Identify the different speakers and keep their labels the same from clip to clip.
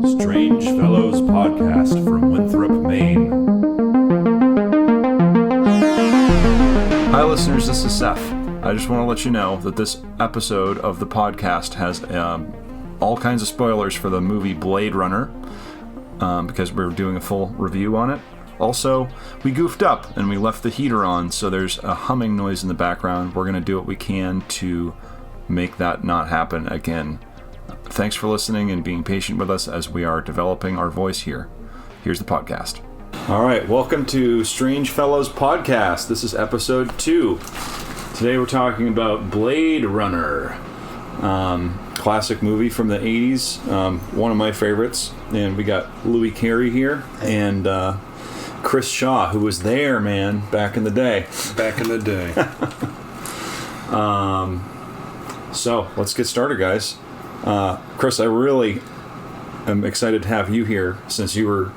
Speaker 1: Strange Fellows Podcast from Winthrop, Maine. Hi listeners, this is Seth. I just want to let you know that this episode of the podcast has all kinds of spoilers for the movie Blade Runner, because we're doing a full review on it. Also, we goofed up and we left the heater on, so there's a humming noise in the background. We're going to do what we can to make that not happen again. Thanks for listening and being patient with us as we are developing our voice here. Here's the podcast. All right, welcome to Strange Fellows Podcast. This is episode 2. Today we're talking about Blade Runner, classic movie from the 80s, one of my favorites. And we got Louis Carey here and Chris Shaw, who was there, man, back in the day.
Speaker 2: Back in the day.
Speaker 1: So let's get started, guys. Chris, I really am excited to have you here since you were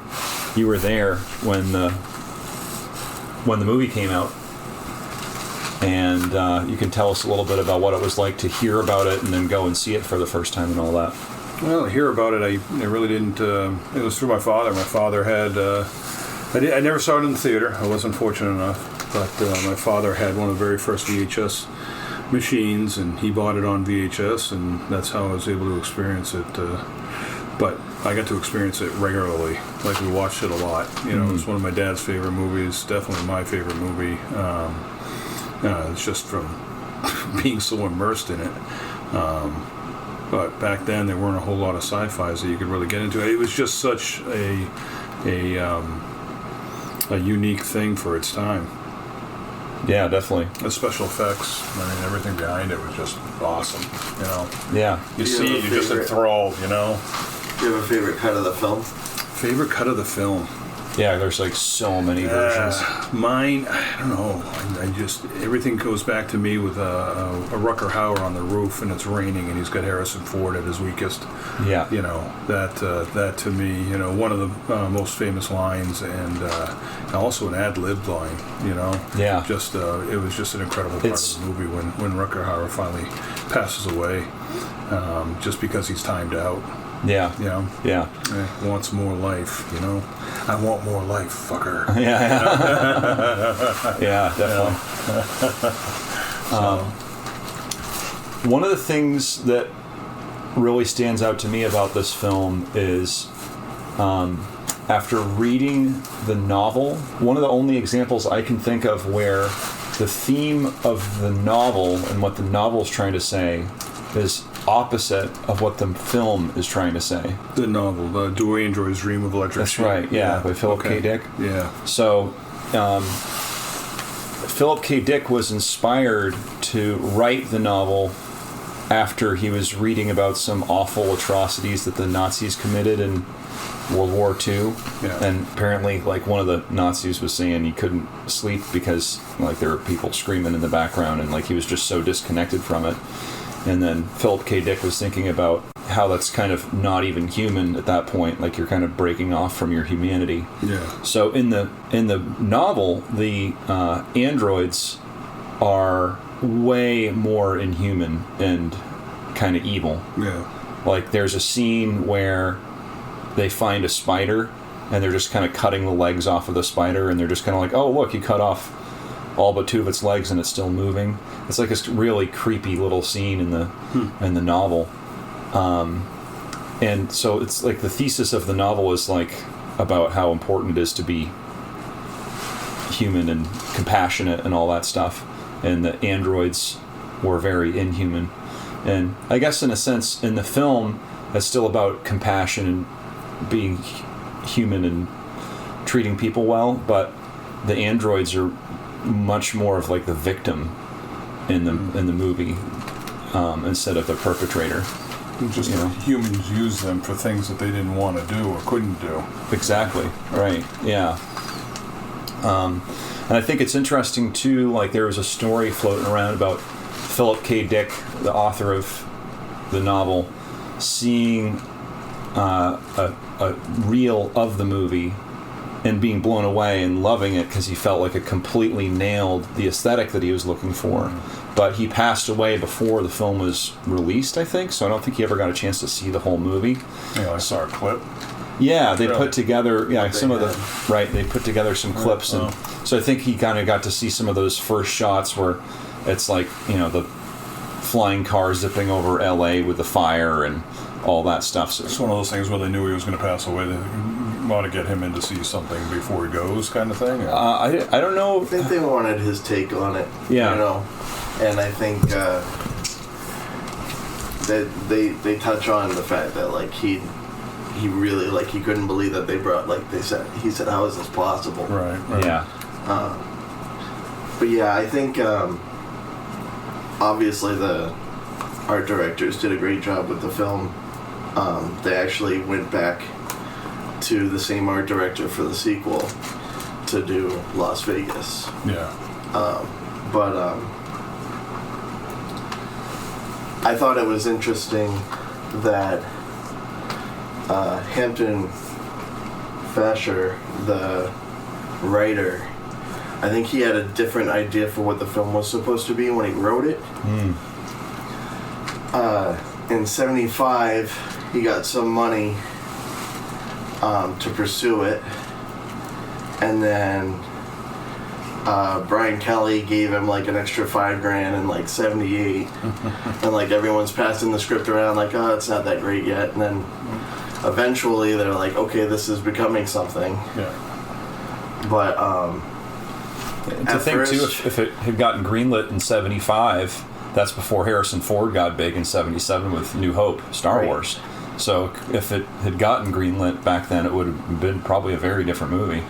Speaker 1: there when the movie came out, and you can tell us a little bit about what it was like to hear about it and then go and see it for the first time and all that.
Speaker 2: Well, to hear about it, I really didn't. It was through my father. My father had. I never saw it in the theater. I wasn't fortunate enough, but my father had one of the very first VHS machines, and he bought it on VHS, and that's how I was able to experience it. But I got to experience it regularly. Like, we watched it a lot. You know, It was one of my dad's favorite movies, definitely my favorite movie. It's just from being so immersed in it. But back then, there weren't a whole lot of sci-fis that you could really get into. It was just such a unique thing for its time.
Speaker 1: Yeah, definitely.
Speaker 2: The special effects, I mean, everything behind it was just awesome, you know.
Speaker 1: Yeah.
Speaker 2: You see it, you're just enthralled, you know.
Speaker 3: Do you have a favorite cut of the film?
Speaker 2: Favorite cut of the film?
Speaker 1: Yeah, there's like so many versions.
Speaker 2: Mine, I don't know. I just, everything goes back to me with a Rucker Hauer on the roof and it's raining and he's got Harrison Ford at his weakest.
Speaker 1: Yeah.
Speaker 2: You know, that to me, you know, one of the most famous lines, and also an ad-lib line, you know.
Speaker 1: Yeah.
Speaker 2: Just, it was just an incredible part of the movie when Rucker Hauer finally passes away, just because he's timed out.
Speaker 1: Yeah.
Speaker 2: You know?
Speaker 1: Yeah.
Speaker 2: Wants more life, you know? I want more life, fucker.
Speaker 1: Yeah. Yeah, definitely. One of the things that really stands out to me about this film is, after reading the novel, one of the only examples I can think of where the theme of the novel and what the novel is trying to say is opposite of what the film is trying to say.
Speaker 2: The novel, Do Androids Dream of Electric
Speaker 1: That's
Speaker 2: Sheep?
Speaker 1: right, yeah, by Philip K. Dick.
Speaker 2: Yeah.
Speaker 1: So, Philip K. Dick was inspired to write the novel after he was reading about some awful atrocities that the Nazis committed in World War II.
Speaker 2: Yeah.
Speaker 1: And apparently, like, one of the Nazis was saying he couldn't sleep because, like, there were people screaming in the background, and, like, he was just so disconnected from it. And then Philip K. Dick was thinking about how that's kind of not even human at that point, like you're kind of breaking off from your humanity.
Speaker 2: Yeah.
Speaker 1: So in the novel, the androids are way more inhuman and kind of evil.
Speaker 2: Yeah.
Speaker 1: Like there's a scene where they find a spider and they're just kind of cutting the legs off of the spider, and they're just kind of like, oh look, you cut off all but 2 of its legs and it's still moving. It's like a really creepy little scene in the novel, and so it's like the thesis of the novel is like about how important it is to be human and compassionate and all that stuff, and the androids were very inhuman. And I guess in a sense in the film it's still about compassion and being human and treating people well, but the androids are much more of like the victim in the movie, instead of the perpetrator.
Speaker 2: Just, you know, humans use them for things that they didn't want to do or couldn't do.
Speaker 1: Exactly. Right. Yeah. And I think it's interesting too. Like there was a story floating around about Philip K. Dick, the author of the novel, seeing a reel of the movie and being blown away and loving it because he felt like it completely nailed the aesthetic that he was looking for. But he passed away before the film was released, I think, so I don't think he ever got a chance to see the whole movie.
Speaker 2: Yeah, I saw a clip.
Speaker 1: Yeah, they
Speaker 2: Really?
Speaker 1: put together they put together some clips, and so I think he kind of got to see some of those first shots where it's like, the flying car zipping over LA with the fire and all that stuff. So
Speaker 2: It's one of those things where they knew he was going to pass away. They want to get him in to see something before he goes, kind of thing.
Speaker 1: I don't know.
Speaker 3: I think they wanted his take on it.
Speaker 1: Yeah.
Speaker 3: And I think that they touch on the fact that like he really like he couldn't believe that they brought he said how is this possible?
Speaker 2: Right.
Speaker 1: Yeah.
Speaker 3: But yeah, I think obviously the art directors did a great job with the film. They actually went back to the same art director for the sequel to do Las Vegas.
Speaker 2: Yeah.
Speaker 3: But I thought it was interesting that Hampton Fasher, the writer, I think he had a different idea for what the film was supposed to be when he wrote it. In '75, he got some money to pursue it, and then Brian Kelly gave him like an extra $5,000 in like '78, and like everyone's passing the script around like, oh, it's not that great yet, and then eventually they're like, okay, this is becoming something.
Speaker 2: Yeah.
Speaker 3: But
Speaker 1: to think too, if it had gotten greenlit in '75, that's before Harrison Ford got big in '77 with New Hope, Star Wars. So if it had gotten greenlit back then, it would have been probably a very different movie.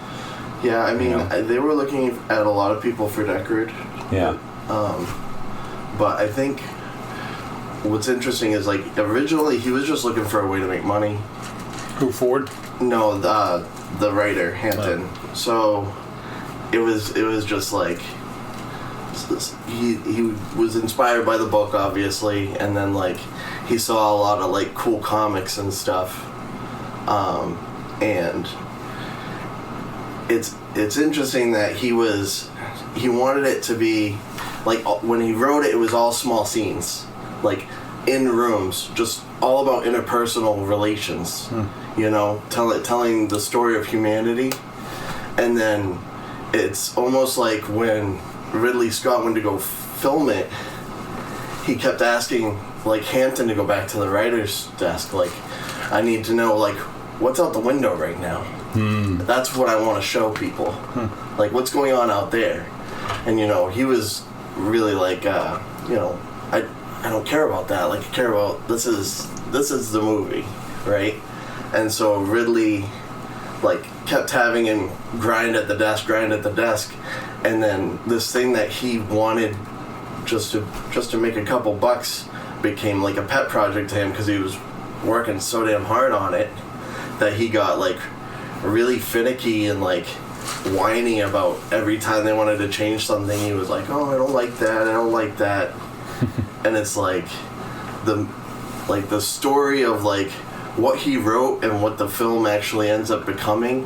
Speaker 3: yeah, I mean, they were looking at a lot of people for Deckard.
Speaker 1: Yeah.
Speaker 3: But I think what's interesting is like originally he was just looking for a way to make money.
Speaker 2: Who, Ford?
Speaker 3: No, the writer Hampton. So it was just like he was inspired by the book obviously, and then like he saw a lot of like cool comics and stuff, and it's interesting that he wanted it to be like when he wrote it, it was all small scenes, like in rooms, just all about interpersonal relations, telling the story of humanity. And then it's almost like when Ridley Scott went to go film it, he kept asking like Hampton to go back to the writer's desk, like, I need to know like what's out the window right now. That's what I want to show people, like what's going on out there. And he was really like I don't care about that, like I care about this is the movie, right? And so Ridley like kept having him grind at the desk, and then this thing that he wanted just to make a couple bucks became like a pet project to him because he was working so damn hard on it that he got like really finicky and like whiny about every time they wanted to change something. He was like, oh, I don't like that. And it's like the story of like what he wrote and what the film actually ends up becoming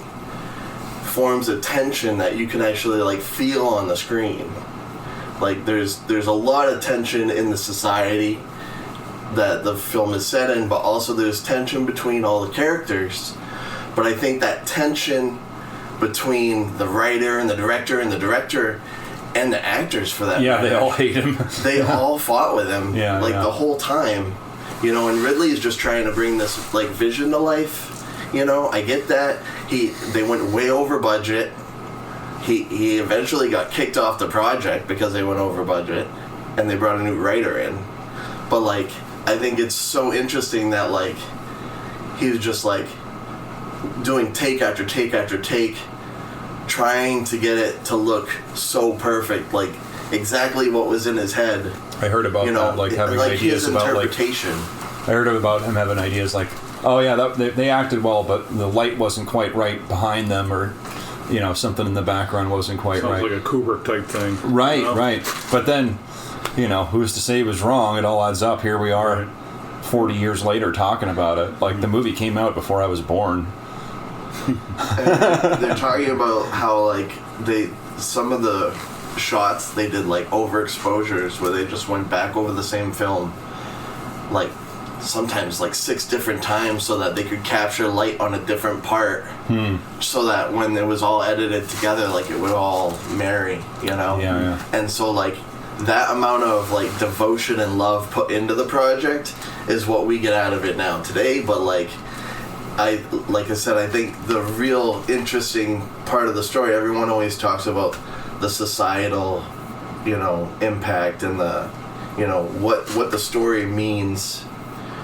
Speaker 3: forms a tension that you can actually like feel on the screen. Like there's a lot of tension in the society that the film is set in, but also there's tension between all the characters. But I think that tension between the writer and the director and the actors for that matter,
Speaker 1: they all hate him.
Speaker 3: They all fought with him the whole time. And Ridley is just trying to bring this like vision to life. I get that. They went way over budget. He eventually got kicked off the project because they went over budget, and they brought a new writer in. But like, I think it's so interesting that like he was just like doing take after take after take, trying to get it to look so perfect, like exactly what was in his head.
Speaker 1: I heard about that, like having
Speaker 3: like
Speaker 1: ideas
Speaker 3: his
Speaker 1: about
Speaker 3: interpretation.
Speaker 1: I heard about him having ideas like, oh yeah, they acted well, but the light wasn't quite right behind them, or something in the background wasn't quite
Speaker 2: Sounds
Speaker 1: right.
Speaker 2: like a Kubrick type thing.
Speaker 1: Right. But then, who's to say he was wrong? It all adds up. Here we are,
Speaker 2: Right.
Speaker 1: 40 years later talking about it. Like the movie came out before I was born.
Speaker 3: And they're talking about how like some of the shots they did like overexposures where they just went back over the same film like sometimes like 6 different times so that they could capture light on a different part so that when it was all edited together like it would all marry, you know?
Speaker 1: Yeah.
Speaker 3: And so like that amount of like devotion and love put into the project is what we get out of it now today. But like I said, I think the real interesting part of the story, everyone always talks about the societal, you know, impact and the, you know, what the story means,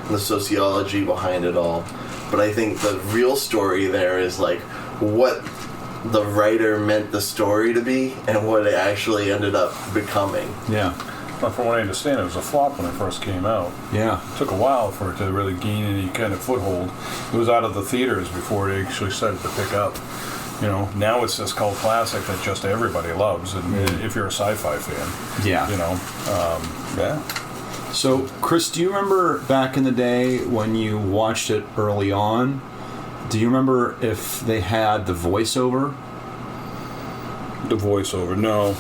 Speaker 3: the sociology behind it all. But I think the real story there is like what the writer meant the story to be and what it actually ended up becoming.
Speaker 1: Yeah.
Speaker 2: But from what I understand, it was a flop when it first came out.
Speaker 1: Yeah.
Speaker 2: It took a while for it to really gain any kind of foothold. It was out of the theaters before it actually started to pick up. You know, now it's this cult classic that just everybody loves, and if you're a sci-fi fan,
Speaker 1: Yeah.
Speaker 2: you know, yeah.
Speaker 1: So, Chris, do you remember back in the day when you watched it early on? Do you remember if they had the voiceover?
Speaker 2: The voiceover, no.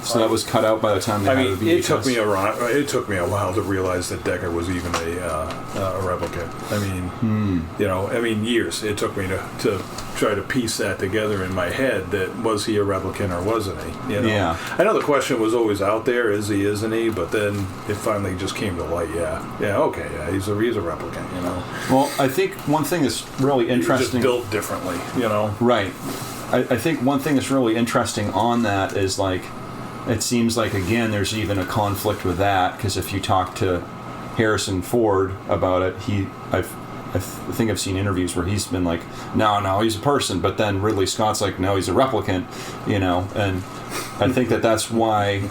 Speaker 1: So that was cut out by the time they had the VHS?
Speaker 2: It took me a while to realize that Deckard was even a replicant. I mean, you know, years. It took me to try to piece that together in my head. That was he a replicant or wasn't he? You know?
Speaker 1: Yeah.
Speaker 2: I know the question was always out there: is he? Isn't he? But then it finally just came to light. He's a replicant. You know.
Speaker 1: Well, I think one thing that's really interesting.
Speaker 2: Just built differently. You know.
Speaker 1: Right. I think one thing that's really interesting on that is like, it seems like again there's even a conflict with that, because if you talk to Harrison Ford about it, I think I've seen interviews where he's been like, no, he's a person, but then Ridley Scott's like, no, he's a replicant, you know, and I think that's why,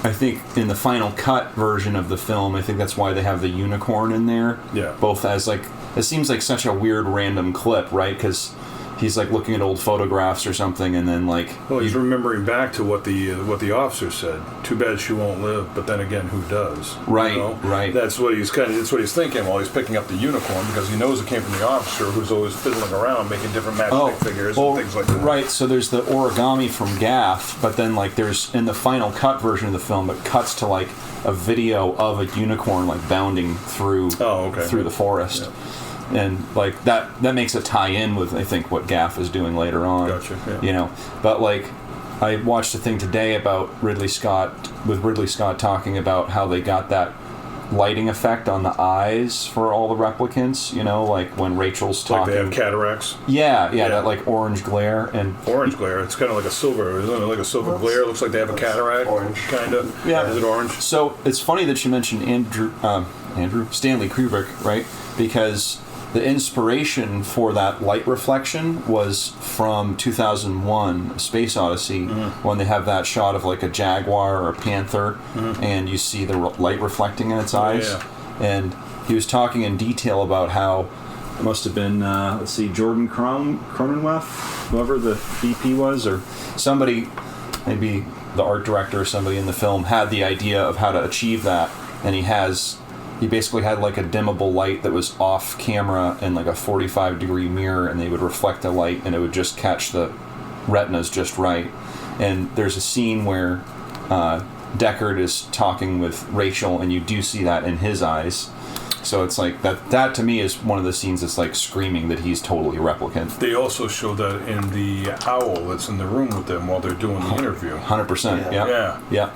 Speaker 1: I think in the final cut version of the film, I think that's why they have the unicorn in there, both as like, it seems like such a weird random clip, right, because he's like looking at old photographs or something, and then like.
Speaker 2: Well, he's remembering back to what the officer said. Too bad she won't live, but then again, who does?
Speaker 1: Right,
Speaker 2: you know?
Speaker 1: right.
Speaker 2: That's what he's thinking while he's picking up the unicorn, because he knows it came from the officer, who's always fiddling around making different magic figures and things like that.
Speaker 1: Right. So there's the origami from Gaff, but then like there's in the final cut version of the film, it cuts to like a video of a unicorn like bounding through the forest. Yeah. And like that makes a tie-in with I think what Gaff is doing later on.
Speaker 2: Gotcha. Yeah.
Speaker 1: You know, but like I watched a thing today about Ridley Scott talking about how they got that lighting effect on the eyes for all the replicants. You know, like when Rachel's talking.
Speaker 2: Like they have cataracts.
Speaker 1: Yeah, that like orange glare and.
Speaker 2: Orange glare. It's kind of like a silver, isn't it? Like a silver glare. It looks like they have a cataract.
Speaker 3: Orange,
Speaker 2: kind of.
Speaker 1: Yeah.
Speaker 2: Is it orange?
Speaker 1: So it's funny that you mentioned Stanley Kubrick, right? Because the inspiration for that light reflection was from 2001: A Space Odyssey, when they have that shot of like a jaguar or a panther, and you see the light reflecting in its eyes.
Speaker 2: Yeah.
Speaker 1: And he was talking in detail about how it must have been, Jordan Cronenweth, whoever the DP was, or somebody, maybe the art director or somebody in the film, had the idea of how to achieve that, and he basically had like a dimmable light that was off camera in like a 45-degree mirror, and they would reflect the light and it would just catch the retinas just right. And there's a scene where Deckard is talking with Rachel, and you do see that in his eyes. So it's like that to me is one of the scenes that's like screaming that he's totally a replicant.
Speaker 2: They also show that in the owl that's in the room with them while they're doing the interview.
Speaker 1: 100%. Yeah.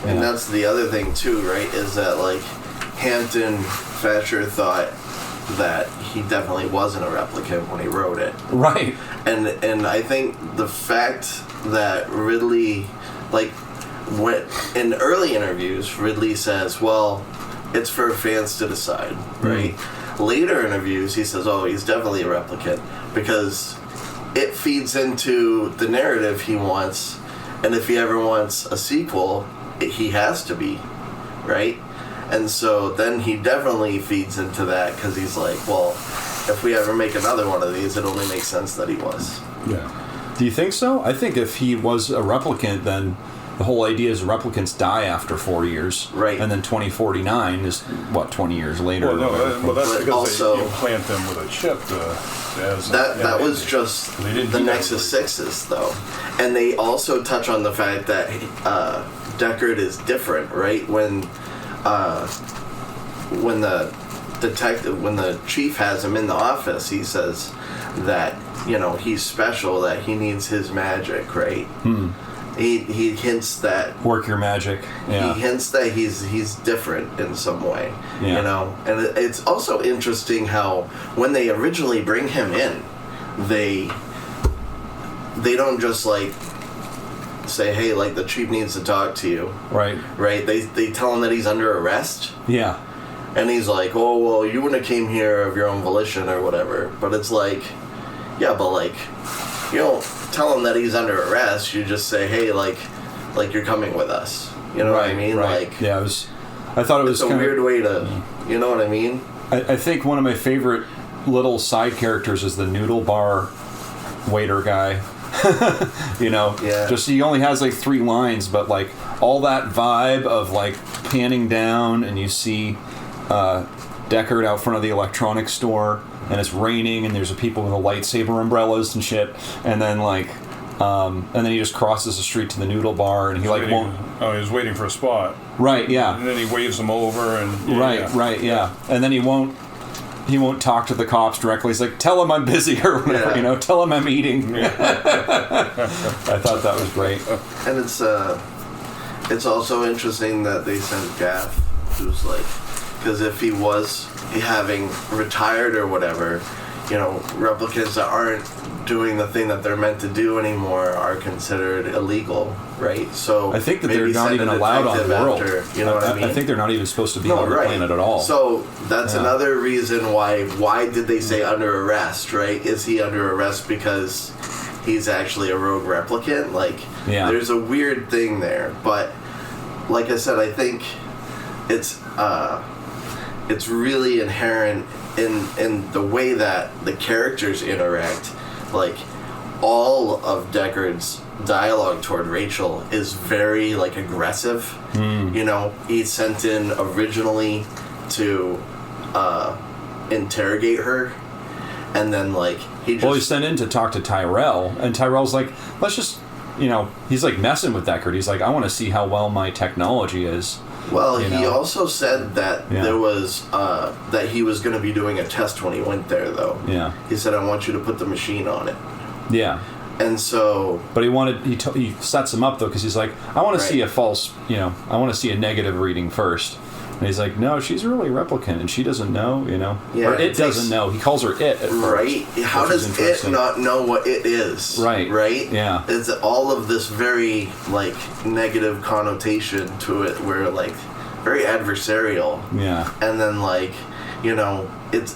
Speaker 3: And that's the other thing too, right? Is that like Hampton Thatcher thought that he definitely wasn't a replicant when he wrote it.
Speaker 1: Right.
Speaker 3: And I think the fact that Ridley, like, when in early interviews, Ridley says, well, it's for fans to decide, right? Later interviews, he says, oh, he's definitely a replicant, because it feeds into the narrative he wants, and if he ever wants a sequel, he has to be, right? And so then he definitely feeds into that, because he's like, well, if we ever make another one of these, it only makes sense that he was.
Speaker 2: Yeah.
Speaker 1: Do you think so? I think if he was a replicant, then the whole idea is replicants die after 4 years,
Speaker 3: Right.
Speaker 1: And then 2049 is 20 years later.
Speaker 2: Well,
Speaker 1: or
Speaker 2: no,
Speaker 1: whatever.
Speaker 2: well, that's
Speaker 3: But
Speaker 2: because
Speaker 3: also-
Speaker 2: they implant them with a chip.
Speaker 3: That was just
Speaker 2: They didn't
Speaker 3: the
Speaker 2: do that
Speaker 3: Nexus
Speaker 2: very-
Speaker 3: 6s, though. And they also touch on the fact that Deckard is different, right? When the detective, when the chief has him in the office, he says that, he's special, that he needs his magic, right? He hints that
Speaker 1: Work your magic. Yeah.
Speaker 3: he hints that he's different in some way,
Speaker 1: Yeah.
Speaker 3: And it's also interesting how when they originally bring him in, they don't just like say, hey, like the chief needs to talk to you,
Speaker 1: Right.
Speaker 3: right? They tell him that he's under arrest,
Speaker 1: Yeah.
Speaker 3: and he's like, oh well, you wouldn't have came here of your own volition or whatever. But it's like, yeah, but like, you don't tell him that he's under arrest. You just say, hey, like you're coming with us. You know what I mean?
Speaker 1: Right.
Speaker 3: Like,
Speaker 1: Yeah. I thought it was
Speaker 3: it's a weird way to, you know what I mean?
Speaker 1: I think one of my favorite little side characters is the noodle bar waiter guy.
Speaker 3: Yeah.
Speaker 1: Just he only has like 3 lines, but like all that vibe of like panning down, and you see Deckard out front of the electronics store, and it's raining, and there's people with the lightsaber umbrellas and shit, and then and then he just crosses the street to the noodle bar, and he like won't.
Speaker 2: Oh, he was waiting for a spot.
Speaker 1: Right. Yeah.
Speaker 2: And then he waves them over, and
Speaker 1: Right, yeah. And then he won't talk to the cops directly. He's like, tell him I'm busy or whatever,
Speaker 3: Yeah.
Speaker 1: tell him I'm eating. I thought that was great.
Speaker 3: And it's also interesting that they sent Gaff, who's like, because if he was having retired or whatever, replicants that aren't doing the thing that they're meant to do anymore are considered illegal, right? So
Speaker 1: I think that
Speaker 3: maybe
Speaker 1: they're not
Speaker 3: send a
Speaker 1: even allowed on the
Speaker 3: detective
Speaker 1: world.
Speaker 3: after, you know what I mean?
Speaker 1: I think they're not even supposed to be on the planet at all.
Speaker 3: So that's
Speaker 1: Yeah.
Speaker 3: another reason why did they say under arrest, right? Is he under arrest because he's actually a rogue replicant? Like,
Speaker 1: Yeah.
Speaker 3: there's a weird thing there. But like I said, I think it's really inherent in the way that the characters interact. Like, all of Deckard's dialogue toward Rachel is very like aggressive. He's sent in originally to interrogate her, and then like
Speaker 1: he's sent in to talk to Tyrell, and Tyrell's like, let's just, he's like messing with Deckard. He's like, I want to see how well my technology is.
Speaker 3: Well, he also said that
Speaker 1: Yeah.
Speaker 3: there was that he was going to be doing a test when he went there, though.
Speaker 1: Yeah.
Speaker 3: He said, "I want you to put the machine on it."
Speaker 1: Yeah.
Speaker 3: And so,
Speaker 1: But he sets him up though, because he's like, I want to see a false, I want to see a negative reading first. And he's like, no, she's really a replicant, and she doesn't know,
Speaker 3: Yeah,
Speaker 1: or it doesn't know. He calls her it at
Speaker 3: right?
Speaker 1: first.
Speaker 3: How
Speaker 1: which is
Speaker 3: does it
Speaker 1: interesting.
Speaker 3: not know what it is?
Speaker 1: Right.
Speaker 3: Right.
Speaker 1: Yeah.
Speaker 3: It's all of this very like negative connotation to it, where like very adversarial.
Speaker 1: Yeah.
Speaker 3: And then like, it's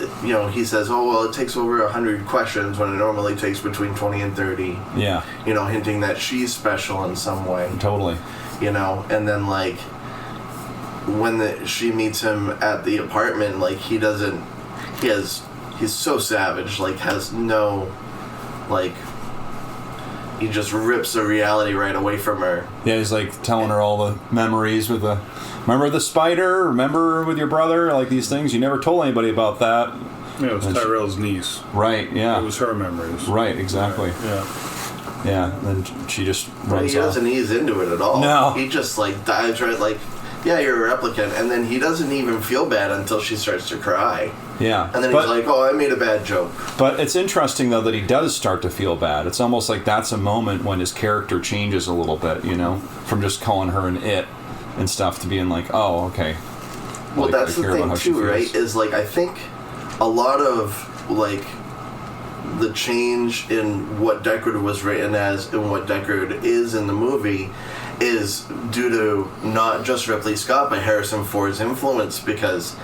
Speaker 3: he says, oh well, it takes over 100 questions when it normally takes between 20 and 30.
Speaker 1: Yeah.
Speaker 3: Hinting that she's special in some way.
Speaker 1: Totally.
Speaker 3: And then like when she meets him at the apartment, like he's so savage, like has no, like, he just rips the reality right away from her.
Speaker 1: Yeah, he's like telling her all the memories with remember the spider? Remember with your brother? Like these things, you never told anybody about that.
Speaker 2: Yeah, it was Tyrell's niece.
Speaker 1: Right, yeah.
Speaker 2: It was her memories.
Speaker 1: Right, exactly.
Speaker 2: Right, yeah.
Speaker 1: Yeah, then she just
Speaker 3: But
Speaker 1: runs
Speaker 3: he
Speaker 1: off.
Speaker 3: doesn't ease into it at all.
Speaker 1: No.
Speaker 3: He just like dives right, like, yeah, you're a replicant, and then he doesn't even feel bad until she starts to cry.
Speaker 1: Yeah.
Speaker 3: And then he's like, oh, I made a bad joke.
Speaker 1: But it's interesting, though, that he does start to feel bad. It's almost like that's a moment when his character changes a little bit, from just calling her an it and stuff to being like, oh, okay.
Speaker 3: Well,
Speaker 1: Like,
Speaker 3: that's
Speaker 1: I
Speaker 3: the
Speaker 1: care about
Speaker 3: thing,
Speaker 1: how she
Speaker 3: too, right?
Speaker 1: feels.
Speaker 3: Is, like, I think a lot of, like, the change in what Deckard was written as and what Deckard is in the movie is due to not just Ripley Scott, but Harrison Ford's influence, because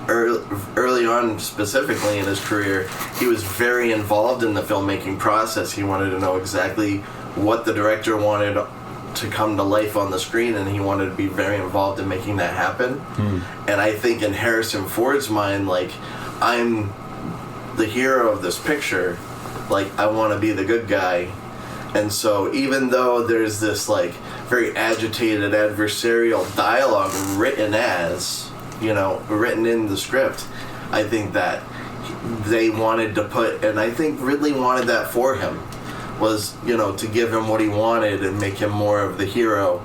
Speaker 3: early on, specifically in his career, he was very involved in the filmmaking process. He wanted to know exactly what the director wanted to come to life on the screen, and he wanted to be very involved in making that happen. And I think in Harrison Ford's mind, like, I'm the hero of this picture, like, I want to be the good guy. And so even though there's this like very agitated adversarial dialogue written written in the script. I think that they wanted to put, and I think Ridley wanted that for him, was, to give him what he wanted and make him more of the hero.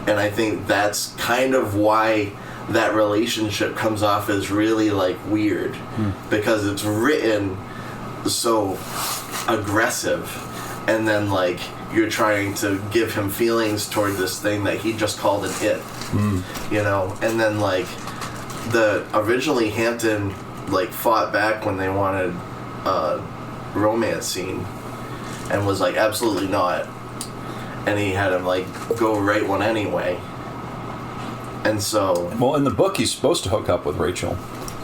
Speaker 3: And I think that's kind of why that relationship comes off as really, weird. Because it's written so aggressive, and then, you're trying to give him feelings toward this thing that he just called an it. And then, originally Hampton, fought back when they wanted a romance scene, and was absolutely not. And he had him go write one anyway. And so,
Speaker 1: well, in the book he's supposed to hook up with Rachel,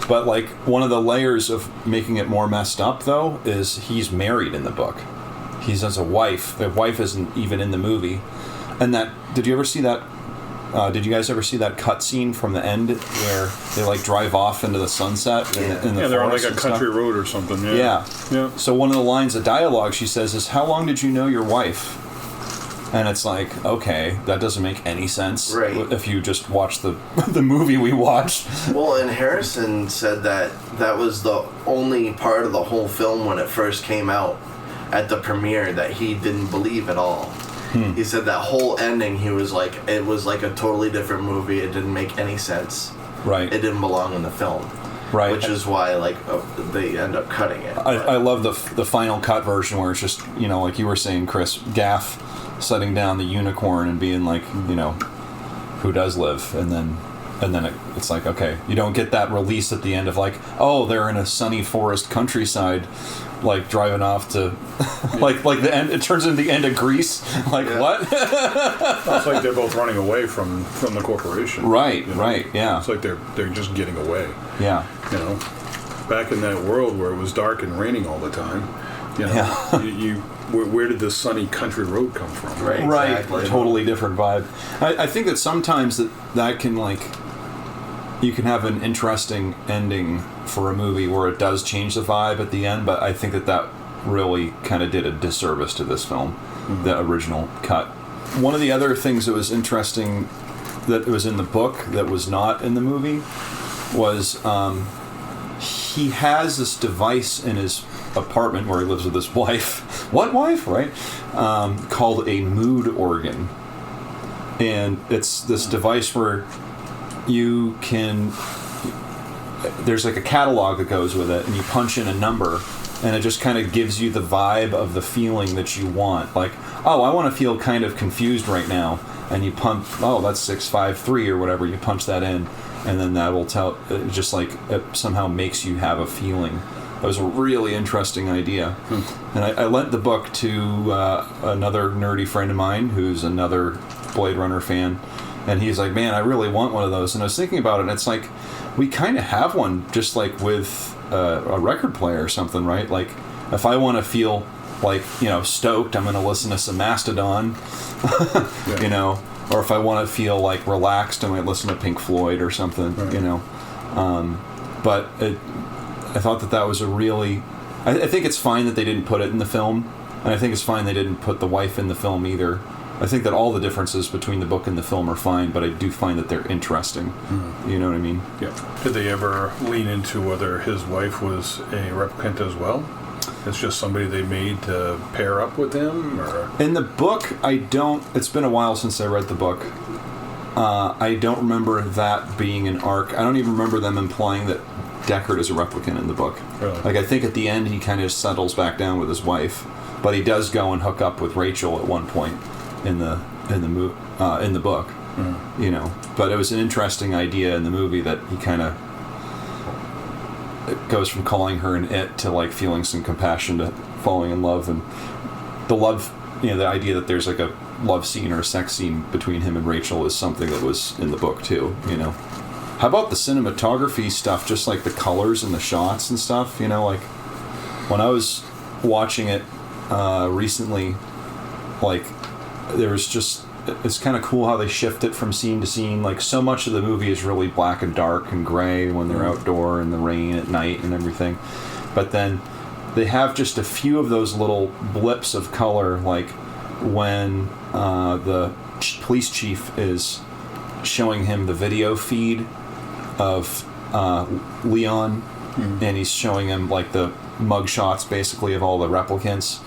Speaker 1: but one of the layers of making it more messed up though is he's married in the book. He has a wife. The wife isn't even in the movie. And did you ever see that? Did you guys ever see that cut scene from the end where they drive off into the sunset? In the
Speaker 2: they're on
Speaker 1: forest
Speaker 2: a
Speaker 1: and
Speaker 2: country
Speaker 1: stuff?
Speaker 2: road or something.
Speaker 1: Yeah. So one of the lines of dialogue she says is, "How long did you know your wife?" And it's okay, that doesn't make any sense.
Speaker 3: Right.
Speaker 1: If you just watch the movie we watched.
Speaker 3: Well, and Harrison said that was the only part of the whole film when it first came out at the premiere that he didn't believe at all. He said that whole ending, he was it was a totally different movie. It didn't make any sense.
Speaker 1: Right.
Speaker 3: It didn't belong in the film.
Speaker 1: Right.
Speaker 3: Which is why they end up cutting it.
Speaker 1: I love the final cut version where it's just, like you were saying, Chris, Gaff setting down the unicorn and being who does live, and then it's okay, you don't get that release at the end of they're in a sunny forest countryside, driving off to the end. It turns into the end of Grease. What?
Speaker 2: It's they're both running away from the corporation.
Speaker 1: Right. Right. Yeah.
Speaker 2: It's they're just getting away.
Speaker 1: Yeah.
Speaker 2: Back in that world where it was dark and raining all the time.
Speaker 1: Yeah.
Speaker 2: Where did this sunny country road come from?
Speaker 3: Right. Exactly.
Speaker 1: Right. Totally different vibe. I think that sometimes that can you can have an interesting ending for a movie where it does change the vibe at the end, but I think that really kind of did a disservice to this film, the original cut. One of the other things that was interesting that was in the book that was not in the movie was he has this device in his apartment where he lives with his wife. What wife, right? Called a mood organ. And it's this device where you can, there's a catalog that goes with it, and you punch in a number, and it just kind of gives you the vibe of the feeling that you want. I want to feel kind of confused right now, and you punch, that's 653 or whatever, you punch that in, and then that will tell, it just it somehow makes you have a feeling. That was a really interesting idea. And I lent the book to another nerdy friend of mine who's another Blade Runner fan, and he's like, man, I really want one of those. And I was thinking about it, and it's we kind of have one just with a record player or something, right? If I want to feel stoked, I'm going to listen to some Mastodon,
Speaker 2: Yeah.
Speaker 1: Or if I want to feel relaxed, I might listen to Pink Floyd or something,
Speaker 2: right.
Speaker 1: But I thought that was a really... I think it's fine that they didn't put it in the film, and I think it's fine they didn't put the wife in the film either. I think that all the differences between the book and the film are fine, but I do find that they're interesting. Mm-hmm. You know what I mean?
Speaker 2: Yeah. Did they ever lean into whether his wife was a replicant as well? It's just somebody they made to pair up with him? Or?
Speaker 1: In the book, I don't... It's been a while since I read the book. I don't remember that being an arc. I don't even remember them implying that Deckard is a replicant in the book.
Speaker 2: Really?
Speaker 1: I think at the end he kind of settles back down with his wife, but he does go and hook up with Rachel at one point in the book. Mm. But it was an interesting idea in the movie that he kind of goes from calling her an it to feeling some compassion to falling in love, and the love, the idea that there's a love scene or a sex scene between him and Rachel is something that was in the book too. How about the cinematography stuff, just the colors and the shots and stuff, when I was watching it recently, there was just, it's kind of cool how they shift it from scene to scene. So much of the movie is really black and dark and gray when they're outdoor in the rain at night and everything. But then they have just a few of those little blips of color, when police chief is showing him the video feed of Leon, and he's showing him like the mug shots basically of all the replicants.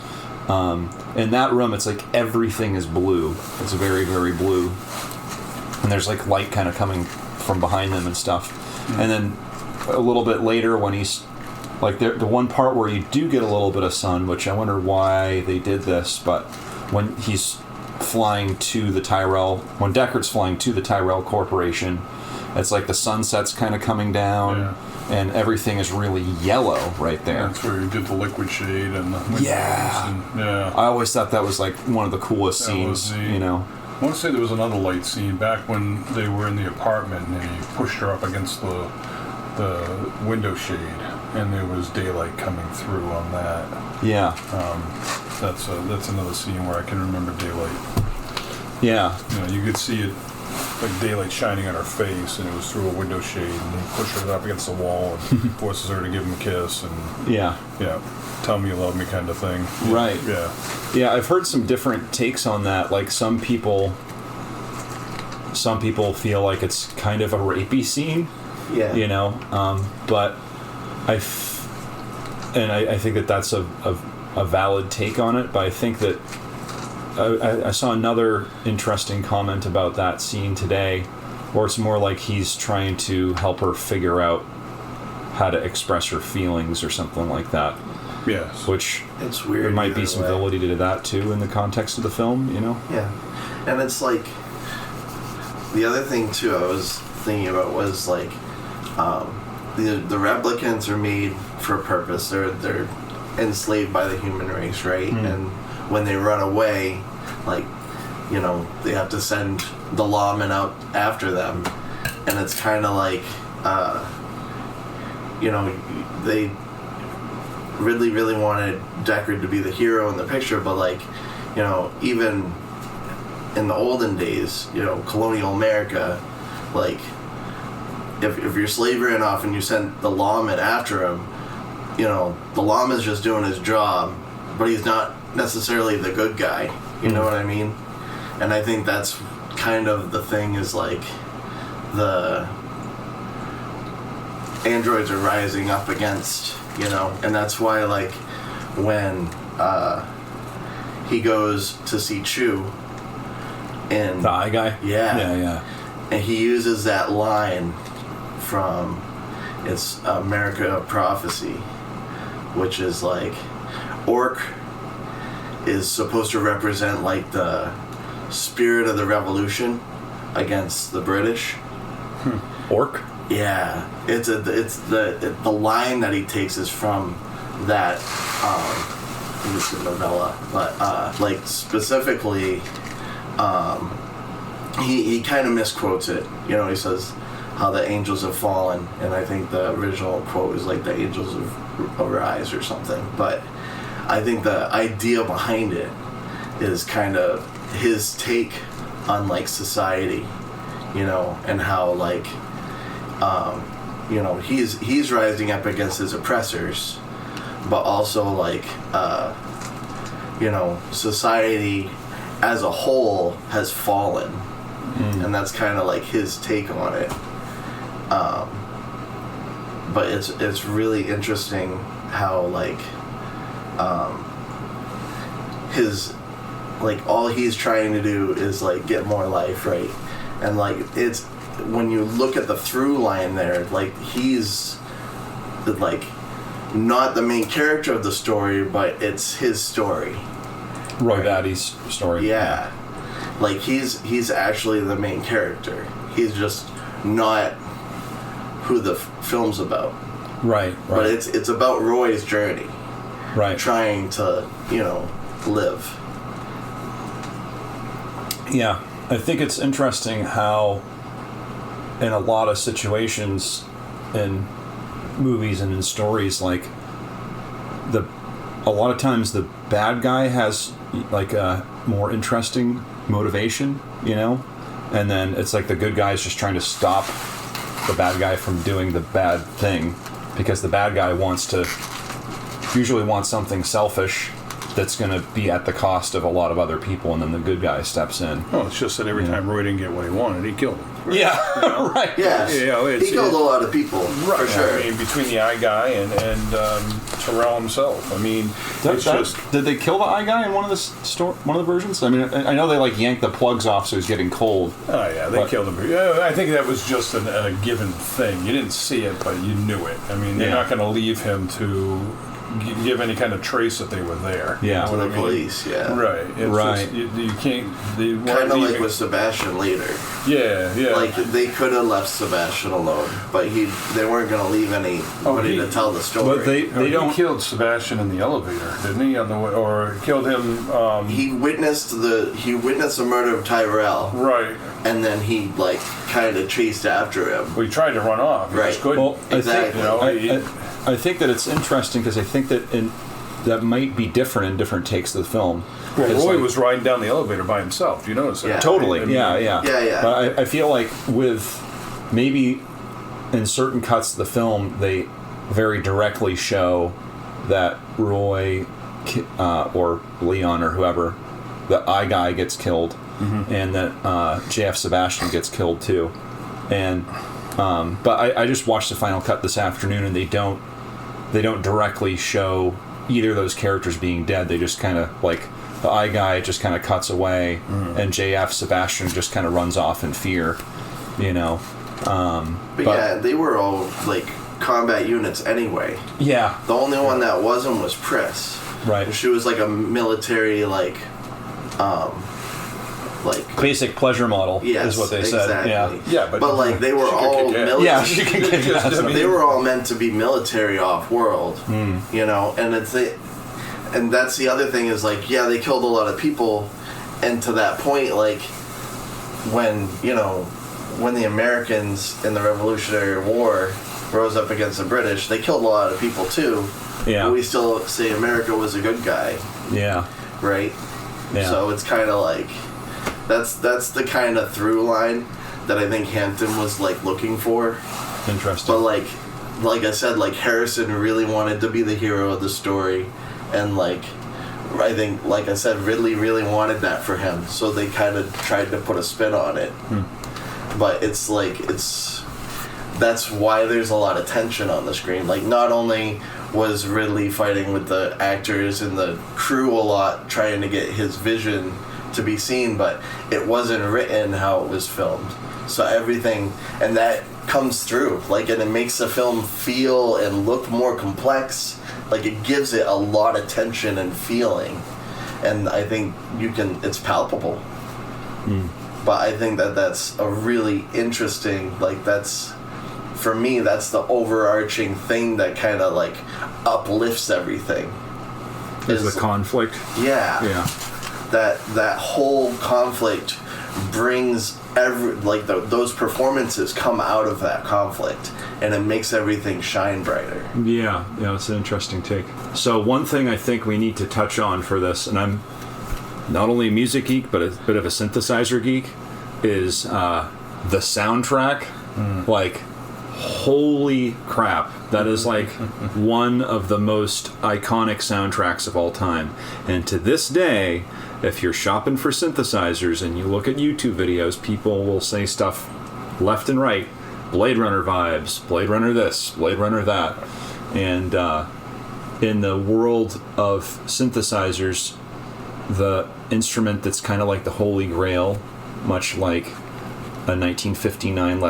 Speaker 1: In that room, it's like everything is blue. It's very, very blue, and there's like light kind of coming from behind them and stuff. And then a little bit later, when he's like the one part where you do get a little bit of sun, which I wonder why they did this, but when he's flying to the Tyrell, when Deckard's flying to the Tyrell Corporation, it's like the sunset's kind of coming down, and everything is really yellow right there.
Speaker 2: That's where you get the liquid shade and the windows.
Speaker 1: Yeah. I always thought that was like one of the coolest scenes, you know.
Speaker 2: I want to say there was another light scene back when they were in the apartment and he pushed her up against the window shade, and there was daylight coming through on that.
Speaker 1: Yeah.
Speaker 2: That's another scene where I can remember daylight.
Speaker 1: Yeah.
Speaker 2: You know, you could see it like daylight shining on her face, and it was through a window shade, and he pushes her up against the wall and forces her to give him a kiss, and tell me you love me kind of thing.
Speaker 1: Right.
Speaker 2: Yeah.
Speaker 1: I've heard some different takes on that. Like some people feel like it's kind of a rapey scene.
Speaker 3: Yeah.
Speaker 1: You know, but I think that that's a valid take on it. But I think that I saw another interesting comment about that scene today, where it's more like he's trying to help her figure out how to express her feelings or something like that.
Speaker 2: Yes.
Speaker 1: Which
Speaker 3: it's weird.
Speaker 1: There might be some validity to that too in the context of the film, you know?
Speaker 3: Yeah. And it's like the other thing too I was thinking about was like the replicants are made for a purpose. They're enslaved by the human race, right? And when they run away, like, you know, they have to send the lawmen out after them, and it's kind of like you know, they really wanted Deckard to be the hero in the picture, but like, you know, even in the olden days, you know, colonial America, like if your slave ran off and you sent the lawman after him, you know, the lawman's just doing his job, but he's not necessarily the good guy. You know what I mean? And I think that's kind of the thing, is like the androids are rising up against, you know, and that's why like when he goes to see Chew and
Speaker 1: the eye guy? Yeah.
Speaker 3: And he uses that line from It's America Prophecy, which is like Orc is supposed to represent like the spirit of the revolution against the British.
Speaker 1: Orc?
Speaker 3: Yeah, it's the line that he takes is from that I think it's a novella, but like specifically he kind of misquotes it. You know, he says how the angels have fallen, and I think the original quote is like the angels have arise or something. But I think the idea behind it is kind of his take on like society, you know, and how like you know, he's rising up against his oppressors, but also like you know, society as a whole has fallen, and that's kind of like his take on it. But it's really interesting how like his like all he's trying to do is like get more life, right? And like it's when you look at the through line there, like he's like not the main character of the story, but it's his story.
Speaker 1: Roy Batty's story.
Speaker 3: Yeah. Like he's actually the main character. He's just not who the film's about.
Speaker 1: Right.
Speaker 3: But it's about Roy's journey.
Speaker 1: Right.
Speaker 3: Trying to, you know, live.
Speaker 1: Yeah. I think it's interesting how in a lot of situations in movies and in stories, like a lot of times the bad guy has like a more interesting motivation, you know, and then it's like the good guy is just trying to stop the bad guy from doing the bad thing, because the bad guy usually wants something selfish, that's going to be at the cost of a lot of other people, and then the good guy steps in.
Speaker 2: Oh, it's just that every time Roy didn't get what he wanted, he killed him. Right?
Speaker 1: Yeah, right.
Speaker 3: Yes. He killed a lot of people,
Speaker 2: right,
Speaker 3: for sure.
Speaker 2: I mean, between the eye guy and Terrell himself. I mean,
Speaker 1: Did they kill the eye guy in one of the versions? I mean, I know they like yanked the plugs off so he's getting cold.
Speaker 2: Oh yeah, they killed him. Yeah, I think that was just a given thing. You didn't see it, but you knew it. I mean, they're not going to leave him to give any kind of trace that they were there.
Speaker 1: Yeah,
Speaker 3: to the police. Yeah,
Speaker 2: right. It's
Speaker 1: right.
Speaker 2: Just, you can't. They
Speaker 3: kind of like with Sebastian later.
Speaker 2: Yeah.
Speaker 3: Like they could have left Sebastian alone, but they weren't going to leave anybody to tell the story.
Speaker 1: But they don't.
Speaker 2: He killed Sebastian in the elevator, didn't he? Or killed him.
Speaker 3: He witnessed the murder of Tyrell.
Speaker 2: Right.
Speaker 3: And then he like kind of chased after him.
Speaker 2: Well, he tried to run off. He just couldn't.
Speaker 1: Well,
Speaker 3: exactly.
Speaker 1: I think that it's interesting because I think that that might be different in different takes of the film.
Speaker 2: Well, Roy was riding down the elevator by himself. Do you notice that?
Speaker 3: Yeah.
Speaker 1: Totally.
Speaker 2: I mean,
Speaker 3: Yeah.
Speaker 1: But I feel like with maybe in certain cuts of the film, they very directly show that Roy or Leon or whoever, the eye guy gets killed, and that JF Sebastian gets killed too. And but I just watched the final cut this afternoon, and they don't directly show either of those characters being dead. They just kind of like the eye guy just kind of cuts away, and JF Sebastian just kind of runs off in fear, you know.
Speaker 3: But yeah, they were all like combat units anyway.
Speaker 1: Yeah.
Speaker 3: The only one that wasn't was Pris.
Speaker 1: Right.
Speaker 3: She was like a military like
Speaker 1: basic pleasure model is what they said.
Speaker 3: Exactly.
Speaker 2: Yeah, but
Speaker 3: like they were all military.
Speaker 1: Yeah, she can kick ass.
Speaker 3: They were all meant to be military off-world, you know. And and that's the other thing is like, yeah, they killed a lot of people, and to that point, like when the Americans in the Revolutionary War rose up against the British, they killed a lot of people too.
Speaker 1: Yeah.
Speaker 3: But we still say America was a good guy.
Speaker 1: Yeah.
Speaker 3: Right.
Speaker 1: Yeah.
Speaker 3: So it's kind of like that's the kind of through line that I think Hampton was like looking for.
Speaker 1: Interesting.
Speaker 3: But like I said, like Harrison really wanted to be the hero of the story, and like I think, like I said, Ridley really wanted that for him. So they kind of tried to put a spin on it. But it's like that's why there's a lot of tension on the screen. Like not only was Ridley fighting with the actors and the crew a lot, trying to get his vision to be seen, but it wasn't written how it was filmed. So everything, and that comes through, like, and it makes the film feel and look more complex. Like it gives it a lot of tension and feeling, and I think it's palpable. But I think that's a really interesting, like for me, that's the overarching thing that kind of like uplifts everything.
Speaker 1: Is the conflict?
Speaker 3: Yeah.
Speaker 1: Yeah.
Speaker 3: That whole conflict brings those performances come out of that conflict, and it makes everything shine brighter.
Speaker 1: Yeah, it's an interesting take. So one thing I think we need to touch on for this, and I'm not only a music geek but a bit of a synthesizer geek, is the soundtrack. Like, holy crap, that is like one of the most iconic soundtracks of all time. And to this day, if you're shopping for synthesizers and you look at YouTube videos, people will say stuff left and right, Blade Runner vibes, Blade Runner this, Blade Runner that. And in the world of synthesizers, the instrument that's kind of like the holy grail, much like a 1959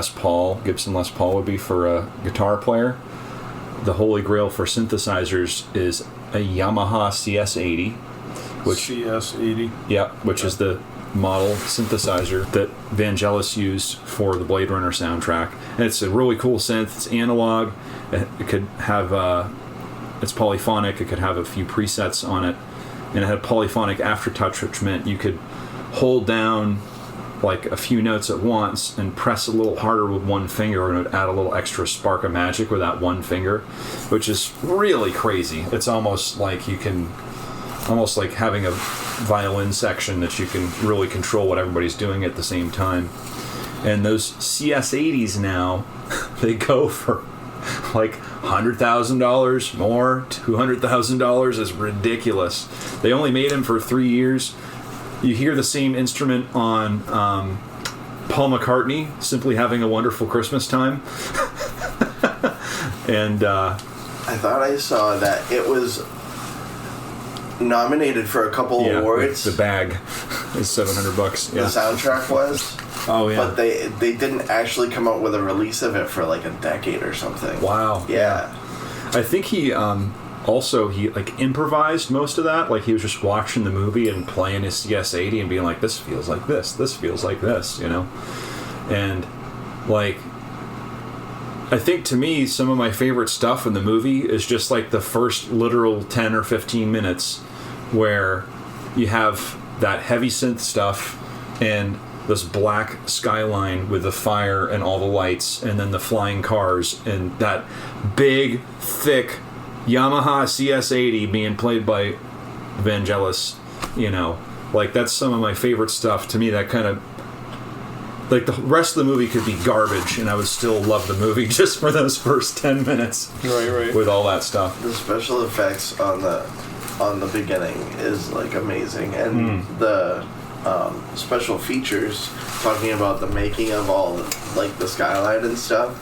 Speaker 1: Gibson Les Paul would be for a guitar player, the holy grail for synthesizers is a Yamaha CS80, which is the model synthesizer that Vangelis used for the Blade Runner soundtrack. And it's a really cool synth. It's analog. It could have it's polyphonic. It could have a few presets on it, and it had polyphonic aftertouch, which meant you could hold down like a few notes at once and press a little harder with one finger, and it would add a little extra spark of magic with that one finger, which is really crazy. It's almost like having a violin section that you can really control what everybody's doing at the same time. And those CS80s now, they go for like $100,000 more, $200,000 is ridiculous. They only made him for 3 years. You hear the same instrument on Paul McCartney, Simply Having a Wonderful Christmas Time. And
Speaker 3: I thought I saw that it was nominated for a couple awards.
Speaker 1: The bag is $700. Yeah.
Speaker 3: The soundtrack was.
Speaker 1: Oh yeah.
Speaker 3: But they didn't actually come out with a release of it for like a decade or something.
Speaker 1: Wow.
Speaker 3: Yeah.
Speaker 1: I think he like improvised most of that. Like he was just watching the movie and playing his CS80 and being like, this feels like this feels like this, you know? And like, I think to me, some of my favorite stuff in the movie is just like the first literal 10 or 15 minutes where you have that heavy synth stuff and this black skyline with the fire and all the lights and then the flying cars and that big, thick Yamaha CS80 being played by Vangelis, you know. Like, that's some of my favorite stuff. To me, that kind of... Like, the rest of the movie could be garbage, and I would still love the movie just for those first 10 minutes.
Speaker 2: Right.
Speaker 1: With all that stuff.
Speaker 3: The special effects on the beginning is, like, amazing. And the special features, talking about the making of all, like, the skyline and stuff,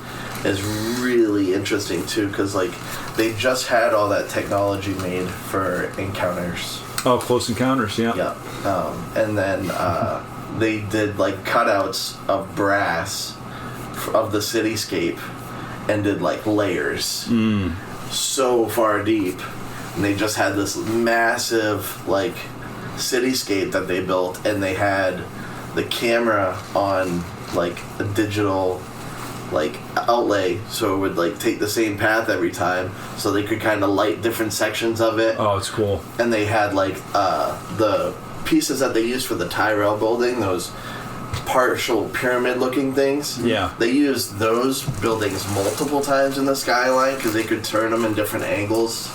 Speaker 3: is really interesting, too, because, like, they just had all that technology made for encounters.
Speaker 1: Oh, Close Encounters, yeah.
Speaker 3: Yeah. And then... they did like cutouts of brass of the cityscape and did like layers so far deep, and they just had this massive like cityscape that they built, and they had the camera on like a digital like outlay, so it would like take the same path every time, so they could kind of light different sections of it.
Speaker 1: Oh, it's cool.
Speaker 3: And they had like the pieces that they used for the Tyrell building, those partial pyramid looking things.
Speaker 1: Yeah.
Speaker 3: They used those buildings multiple times in the skyline because they could turn them in different angles.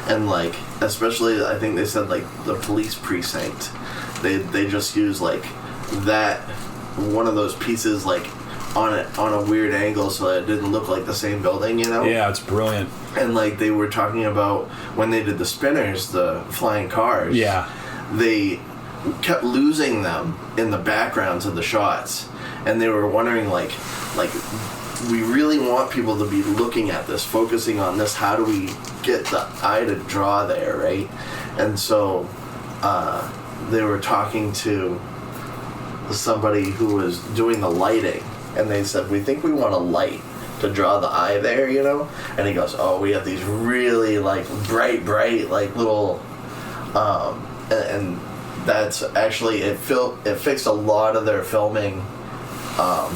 Speaker 3: And like, especially I think they said like the police precinct, they just used like that one of those pieces like on a weird angle so that it didn't look like the same building, you know?
Speaker 1: Yeah, it's brilliant.
Speaker 3: And like they were talking about when they did the spinners, the flying cars.
Speaker 1: Yeah.
Speaker 3: They kept losing them in the backgrounds of the shots, and they were wondering like we really want people to be looking at this, focusing on this. How do we get the eye to draw there, right? And so they were talking to somebody who was doing the lighting, and they said, we think we want a light to draw the eye there, you know? And he goes, oh, we have these really like bright like little and that's actually it fixed a lot of their filming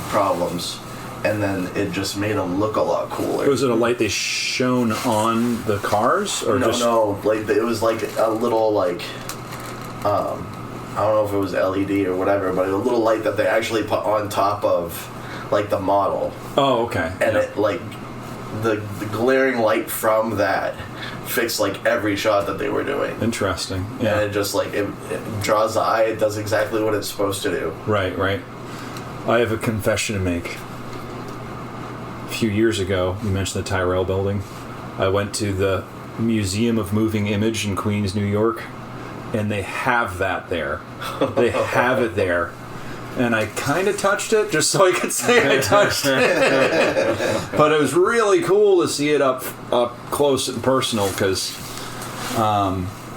Speaker 3: problems, and then it just made them look a lot cooler.
Speaker 1: Was it a light they shone on the cars, or
Speaker 3: no, like it was like a little like I don't know if it was LED or whatever, but a little light that they actually put on top of like the model.
Speaker 1: Oh, okay.
Speaker 3: And it like the glaring light from that fixed like every shot that they were doing.
Speaker 1: Interesting. Yeah.
Speaker 3: And it just like it draws the eye. It does exactly what it's supposed to do.
Speaker 1: Right. I have a confession to make. A few years ago, you mentioned the Tyrell building. I went to the Museum of Moving Image in Queens, New York, and they have that there. They have it there. And I kind of touched it just so I could say I touched it. But it was really cool to see it up close and personal because,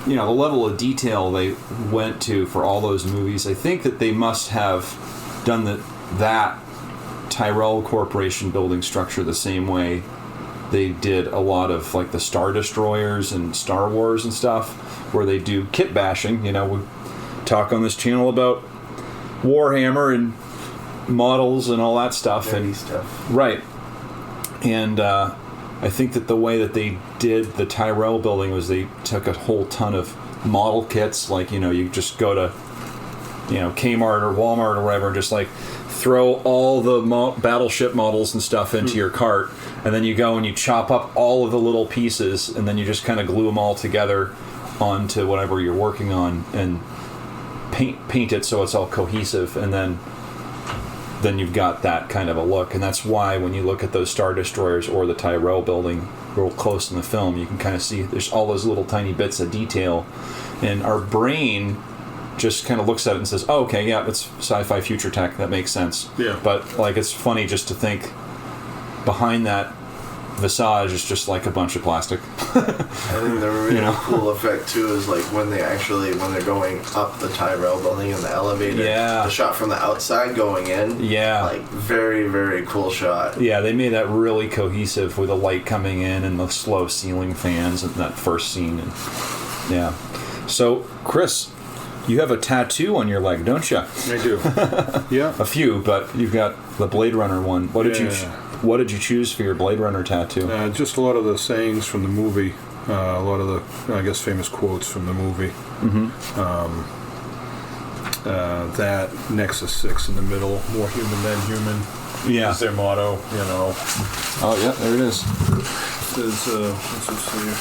Speaker 1: you know, the level of detail they went to for all those movies. I think that they must have done that Tyrell Corporation building structure the same way they did a lot of like the Star Destroyers and Star Wars and stuff, where they do kit bashing. You know, we talk on this channel about Warhammer and models and all that stuff.
Speaker 3: Nerdy stuff.
Speaker 1: Right. And I think that the way that they did the Tyrell building was they took a whole ton of model kits. Like, you know, you just go to, you know, Kmart or Walmart or whatever and just like throw all the battleship models and stuff into your cart, and then you go and you chop up all of the little pieces, and then you just kind of glue them all together onto whatever you're working on and paint it so it's all cohesive, and then you've got that kind of a look. And that's why when you look at those Star Destroyers or the Tyrell building, real close in the film, you can kind of see there's all those little tiny bits of detail, and our brain just kind of looks at it and says, oh, okay, yeah, it's sci-fi future tech, that makes sense.
Speaker 2: Yeah.
Speaker 1: But like, it's funny just to think behind that visage is just like a bunch of plastic.
Speaker 3: I think the really cool effect too is like when they're going up the Tyrell building in the elevator.
Speaker 1: Yeah.
Speaker 3: The shot from the outside going in.
Speaker 1: Yeah.
Speaker 3: Like very, very cool shot.
Speaker 1: Yeah, they made that really cohesive with the light coming in and the slow ceiling fans in that first scene. And yeah. So, Chris, you have a tattoo on your leg, don't you?
Speaker 2: I do. Yeah.
Speaker 1: A few, but you've got the Blade Runner one. What did you choose for your Blade Runner tattoo?
Speaker 2: Just a lot of the sayings from the movie. A lot of the, I guess, famous quotes from the movie.
Speaker 1: Mm-hmm.
Speaker 2: That Nexus 6 in the middle, more human than human.
Speaker 1: Yeah.
Speaker 2: Is their motto,
Speaker 1: Oh, yeah, there it is.
Speaker 2: What's this here?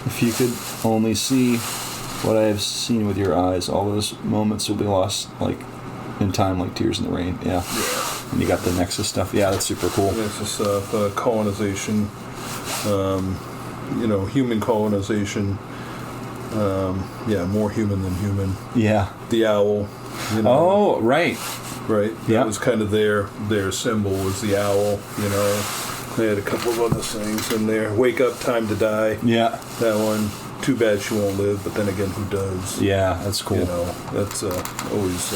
Speaker 1: If you could only see what I have seen with your eyes, all those moments will be lost, like, in time, like tears in the rain. Yeah. And you got the Nexus stuff. Yeah, that's super cool.
Speaker 2: Nexus stuff, colonization, human colonization. More human than human.
Speaker 1: Yeah.
Speaker 2: The owl.
Speaker 1: Oh, right.
Speaker 2: Right.
Speaker 1: Yeah.
Speaker 2: That was kind of their symbol was the owl. They had a couple of other things in there. Wake up, time to die.
Speaker 1: Yeah.
Speaker 2: That one. Too bad she won't live, but then again, who does?
Speaker 1: Yeah, that's cool.
Speaker 2: That's always.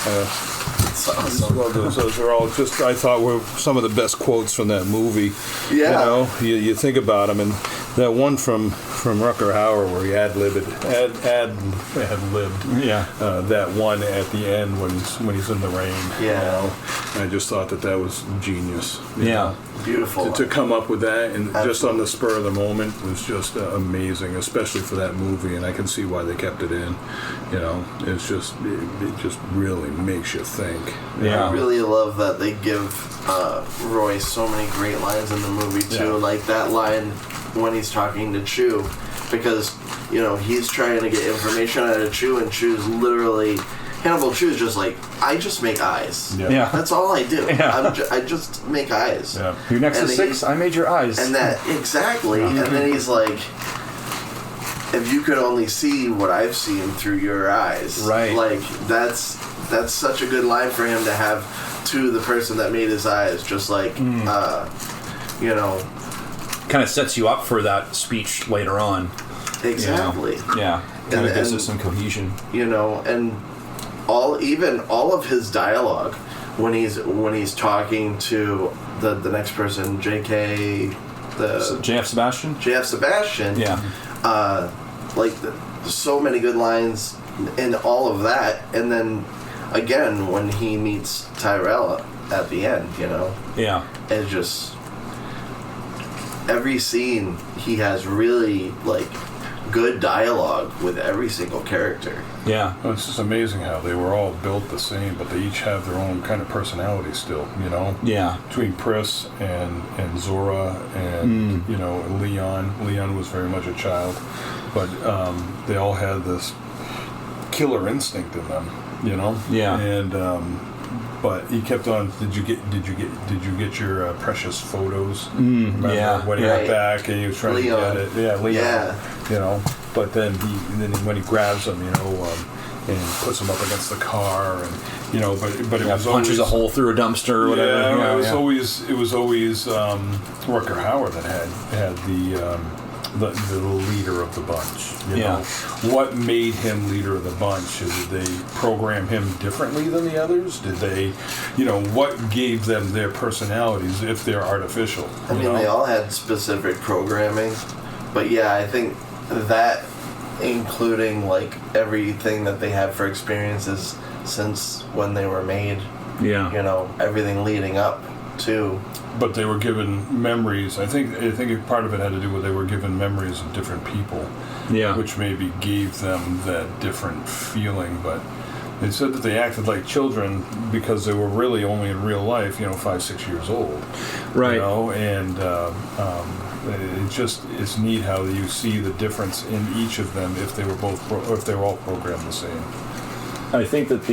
Speaker 3: It's awesome.
Speaker 2: Well, those are all just, I thought, were some of the best quotes from that movie.
Speaker 3: Yeah.
Speaker 2: You think about them, and that one from Rutger Hauer where he ad-libbed.
Speaker 1: Yeah.
Speaker 2: That one at the end when he's in the rain.
Speaker 3: Yeah.
Speaker 2: I just thought that was genius.
Speaker 1: Yeah.
Speaker 3: Beautiful.
Speaker 2: To come up with that and just on the spur of the moment was just amazing, especially for that movie, and I can see why they kept it in. It's just it just really makes you think.
Speaker 1: Yeah.
Speaker 3: I really love that they give Roy so many great lines in the movie too.
Speaker 2: Yeah.
Speaker 3: Like that line when he's talking to Chew, because he's trying to get information out of Chew, and Chew's literally. Hannibal Chew's just like, I just make eyes.
Speaker 1: Yeah.
Speaker 3: That's all I do.
Speaker 1: Yeah.
Speaker 3: I just make eyes.
Speaker 2: Yeah.
Speaker 1: Your Nexus 6, I made your eyes.
Speaker 3: And that, exactly. And then he's like, if you could only see what I've seen through your eyes.
Speaker 1: Right.
Speaker 3: Like, that's such a good line for him to have to the person that made his eyes. Just like,
Speaker 1: kind of sets you up for that speech later on.
Speaker 3: Exactly.
Speaker 1: Yeah. Kind of gives it some cohesion.
Speaker 3: And all of his dialogue when he's talking to the next person,
Speaker 1: JF Sebastian?
Speaker 3: Yeah. So many good lines in all of that, and then again when he meets Tyrell at the end,
Speaker 1: Yeah.
Speaker 3: it's just every scene he has really good dialogue with every single character.
Speaker 1: Yeah.
Speaker 2: Well, it's just amazing how they were all built the same, but they each have their own kind of personality still,
Speaker 1: Yeah.
Speaker 2: Between Pris and Zora and, Leon. Leon was very much a child, but they all had this killer instinct in them,
Speaker 1: Yeah.
Speaker 2: And, but he kept on. Did you get your precious photos? Remember
Speaker 1: Yeah.
Speaker 2: when he got back and he was trying
Speaker 3: Leon.
Speaker 2: to get it. Yeah, Leon.
Speaker 3: Yeah.
Speaker 2: But then when he grabs them, and puts them up against the car, and but it was
Speaker 1: punches
Speaker 2: always
Speaker 1: a hole through a dumpster or whatever.
Speaker 2: Yeah, it was always Rutger Hauer that had the leader of the bunch. What made him leader of the bunch? Did they program him differently than the others? Did they, what gave them their personalities if they're artificial?
Speaker 3: I mean, they all had specific programming, but yeah, I think that, including everything that they have for experiences since when they were made.
Speaker 1: Yeah.
Speaker 3: Everything leading up to.
Speaker 2: But they were given memories. I think part of it had to do with they were given memories of different people.
Speaker 1: Yeah.
Speaker 2: Which maybe gave them that different feeling. But they said that they acted like children because they were really only in real life, 5-6 years old.
Speaker 1: Right.
Speaker 2: And it's neat how you see the difference in each of them if they were all programmed the same.
Speaker 1: I think that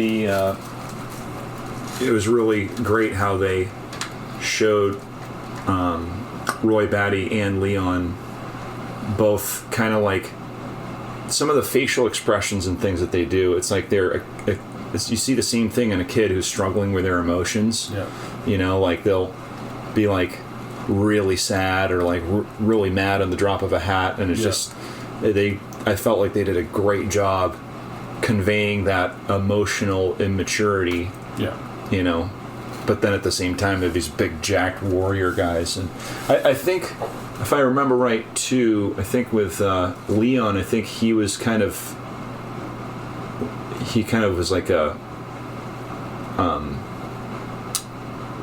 Speaker 1: it was really great how they showed Roy Batty and Leon both kind of like some of the facial expressions and things that they do. It's like you see the same thing in a kid who's struggling with their emotions.
Speaker 2: Yeah.
Speaker 1: You know, like they'll be like really sad or like really mad on the drop of a hat, and it's just I felt like they did a great job conveying that emotional immaturity.
Speaker 2: Yeah.
Speaker 1: You know, but then at the same time they're these big jacked warrior guys, and I think if I remember right too, I think with Leon, I think he kind of was like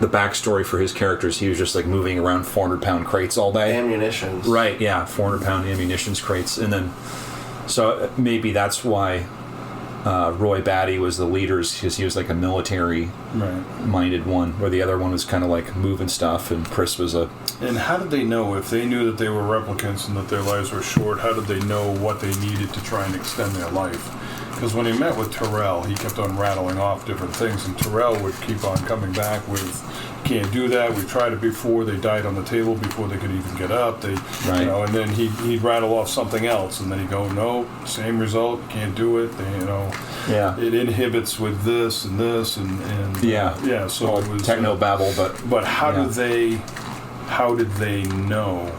Speaker 1: the backstory for his characters, he was just like moving around 400-pound crates all day.
Speaker 3: Ammunitions.
Speaker 1: Right, yeah, 400-pound ammunitions crates. And then, so maybe that's why Roy Batty was the leader, because he was like a military-minded one, where the other one was kind of like moving stuff, and Pris was a...
Speaker 2: And how did they know, if they knew that they were replicants and that their lives were short, how did they know what they needed to try and extend their life? Because when he met with Terrell, he kept on rattling off different things, and Terrell would keep on coming back with, "Can't do that. We tried it before. They died on the table before they could even get up." They,
Speaker 1: right.
Speaker 2: You know, and then he'd rattle off something else, and then he'd go, "No, same result. Can't do it." They, you know,
Speaker 1: yeah,
Speaker 2: it inhibits with this and this and
Speaker 1: yeah.
Speaker 2: So it was
Speaker 1: techno babble, but
Speaker 2: how did they know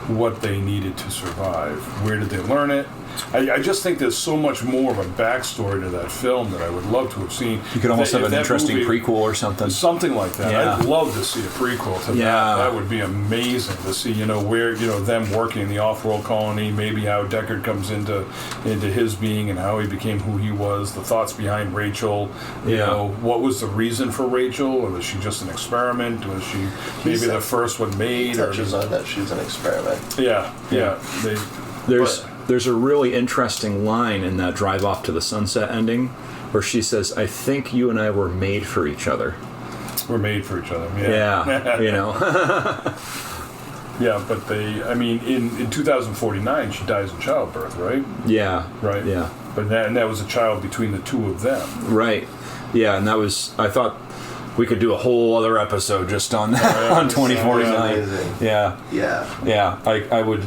Speaker 2: what they needed to survive? Where did they learn it? I just think there's so much more of a backstory to that film that I would love to have seen.
Speaker 1: You could almost have an interesting prequel or something.
Speaker 2: Something like that.
Speaker 1: Yeah.
Speaker 2: I'd love to see a prequel to that. That would be amazing to see, you know, where, you know, them working in the off-world colony, maybe how Deckard comes into his being and how he became who he was, the thoughts behind Rachel, you know, what was the reason for Rachel, or was she just an experiment? Was she maybe the first one made?
Speaker 3: He touches on that she's an experiment.
Speaker 2: Yeah.
Speaker 1: There's a really interesting line in that Drive Off to the Sunset ending where she says, "I think you and I were made for each other."
Speaker 2: We're made for each other.
Speaker 1: Yeah. You know.
Speaker 2: Yeah, but in 2049, she dies in childbirth, right?
Speaker 1: Yeah.
Speaker 2: Right.
Speaker 1: Yeah.
Speaker 2: But that was a child between the two of them.
Speaker 1: Right. Yeah, and I thought we could do a whole other episode just on that, on 2049. Yeah. I would.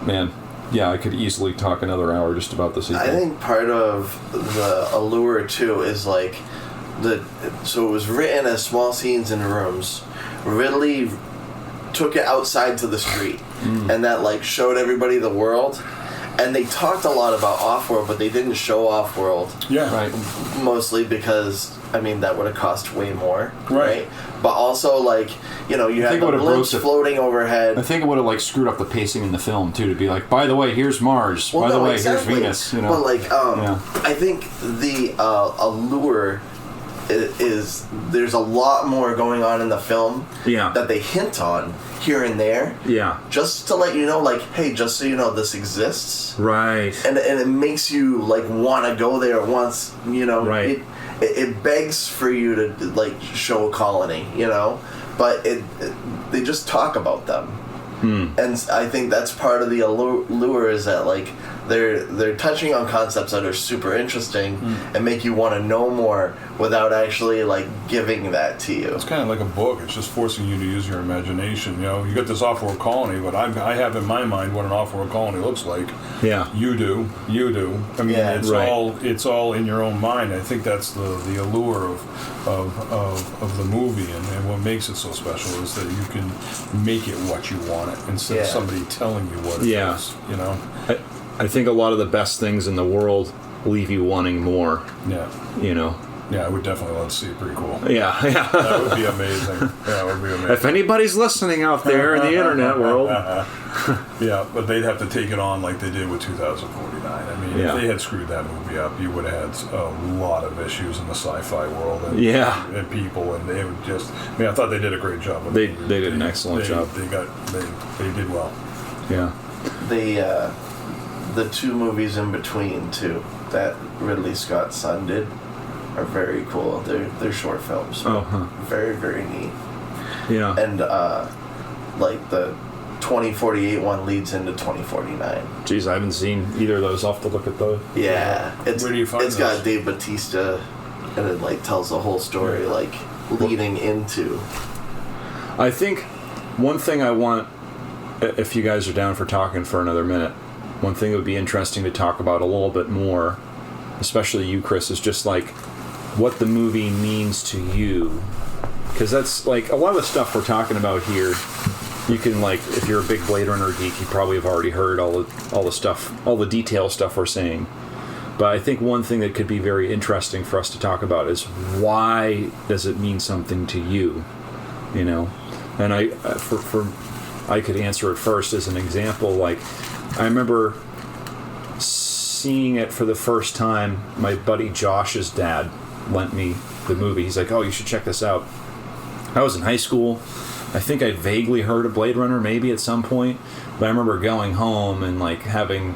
Speaker 1: Man, yeah, I could easily talk another hour just about the sequel.
Speaker 3: I think part of the allure too is like so it was written as small scenes in rooms. Ridley took it outside to the street, and that like showed everybody the world. And they talked a lot about Off-World, but they didn't show Off-World.
Speaker 2: Yeah, right.
Speaker 3: Mostly because that would have cost way more, right? But also, like, you know, you had the blimps floating overhead.
Speaker 1: I think it would have like screwed up the pacing in the film too, to be like, by the way, here's Mars. By the way, here's Venus. You know,
Speaker 3: but like, I think the allure is there's a lot more going on in the film that they hint on here and there, just to let you know, like, hey, just so you know, this exists,
Speaker 1: right? And
Speaker 3: it makes you like want to go there once, you know,
Speaker 1: right?
Speaker 3: It begs for you to like show a colony, you know, but they just talk about them, and I think that's part of the allure is that like they're touching on concepts that are super interesting and make you want to know more without actually like giving that to you.
Speaker 2: It's kind of like a book. It's just forcing you to use your imagination. You know, you got this off-world colony, but I have in my mind what an off-world colony looks like. Yeah. You do. I mean, it's all in your own mind. I think that's the allure of the movie, and what makes it so special is that you can make it what you want it instead of somebody telling you what it is. You know.
Speaker 1: I think a lot of the best things in the world leave you wanting more. Yeah. You know.
Speaker 2: Yeah, I would definitely love to see a prequel.
Speaker 1: Yeah.
Speaker 2: That would be amazing. Yeah, it would be amazing.
Speaker 1: If anybody's listening out there in the internet world.
Speaker 2: Yeah, but they'd have to take it on like they did with 2049. I mean, if they had screwed that movie up, you would have had a lot of issues in the sci-fi world and people, and they would just... I mean, I thought they did a great job with it.
Speaker 1: They did an excellent job.
Speaker 2: They did well.
Speaker 1: Yeah.
Speaker 3: The two movies in between, too, that Ridley Scott's son did are very cool. They're short films. Very, very neat. Yeah. And, like, the 2048 one leads into 2049.
Speaker 1: Jeez, I haven't seen either of those. I'll have to look at those.
Speaker 3: Yeah.
Speaker 2: Where do you find
Speaker 3: It's got Dave Bautista, and it, like, tells the whole story, like, leading into...
Speaker 1: I think one thing I want, if you guys are down for talking for another minute, one thing that would be interesting to talk about a little bit more, especially you, Chris, is just like what the movie means to you. Because that's like a lot of the stuff we're talking about here. You can, like, if you're a big Blade Runner geek, you probably have already heard all the stuff, all the detail stuff we're saying. But I think one thing that could be very interesting for us to talk about is why does it mean something to you, you know? And I could answer it first as an example. Like, I remember seeing it for the first time. My buddy Josh's dad lent me the movie. He's like, "Oh, you should check this out." I was in high school. I think I'd vaguely heard of Blade Runner maybe at some point, but I remember going home and like having,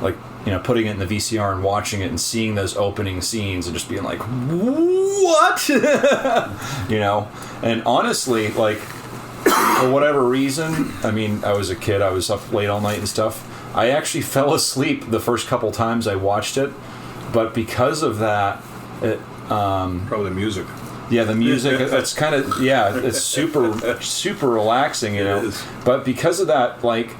Speaker 1: like, you know, putting it in the VCR and watching it and seeing those opening scenes and just being like, what? You know? And honestly, like, for whatever reason, I mean, I was a kid, I was up late all night and stuff. I actually fell asleep the first couple times I watched it, but because of that, it,
Speaker 2: probably the music.
Speaker 1: Yeah, the music, it's kind of, yeah, it's super relaxing, you know. But because of that, like,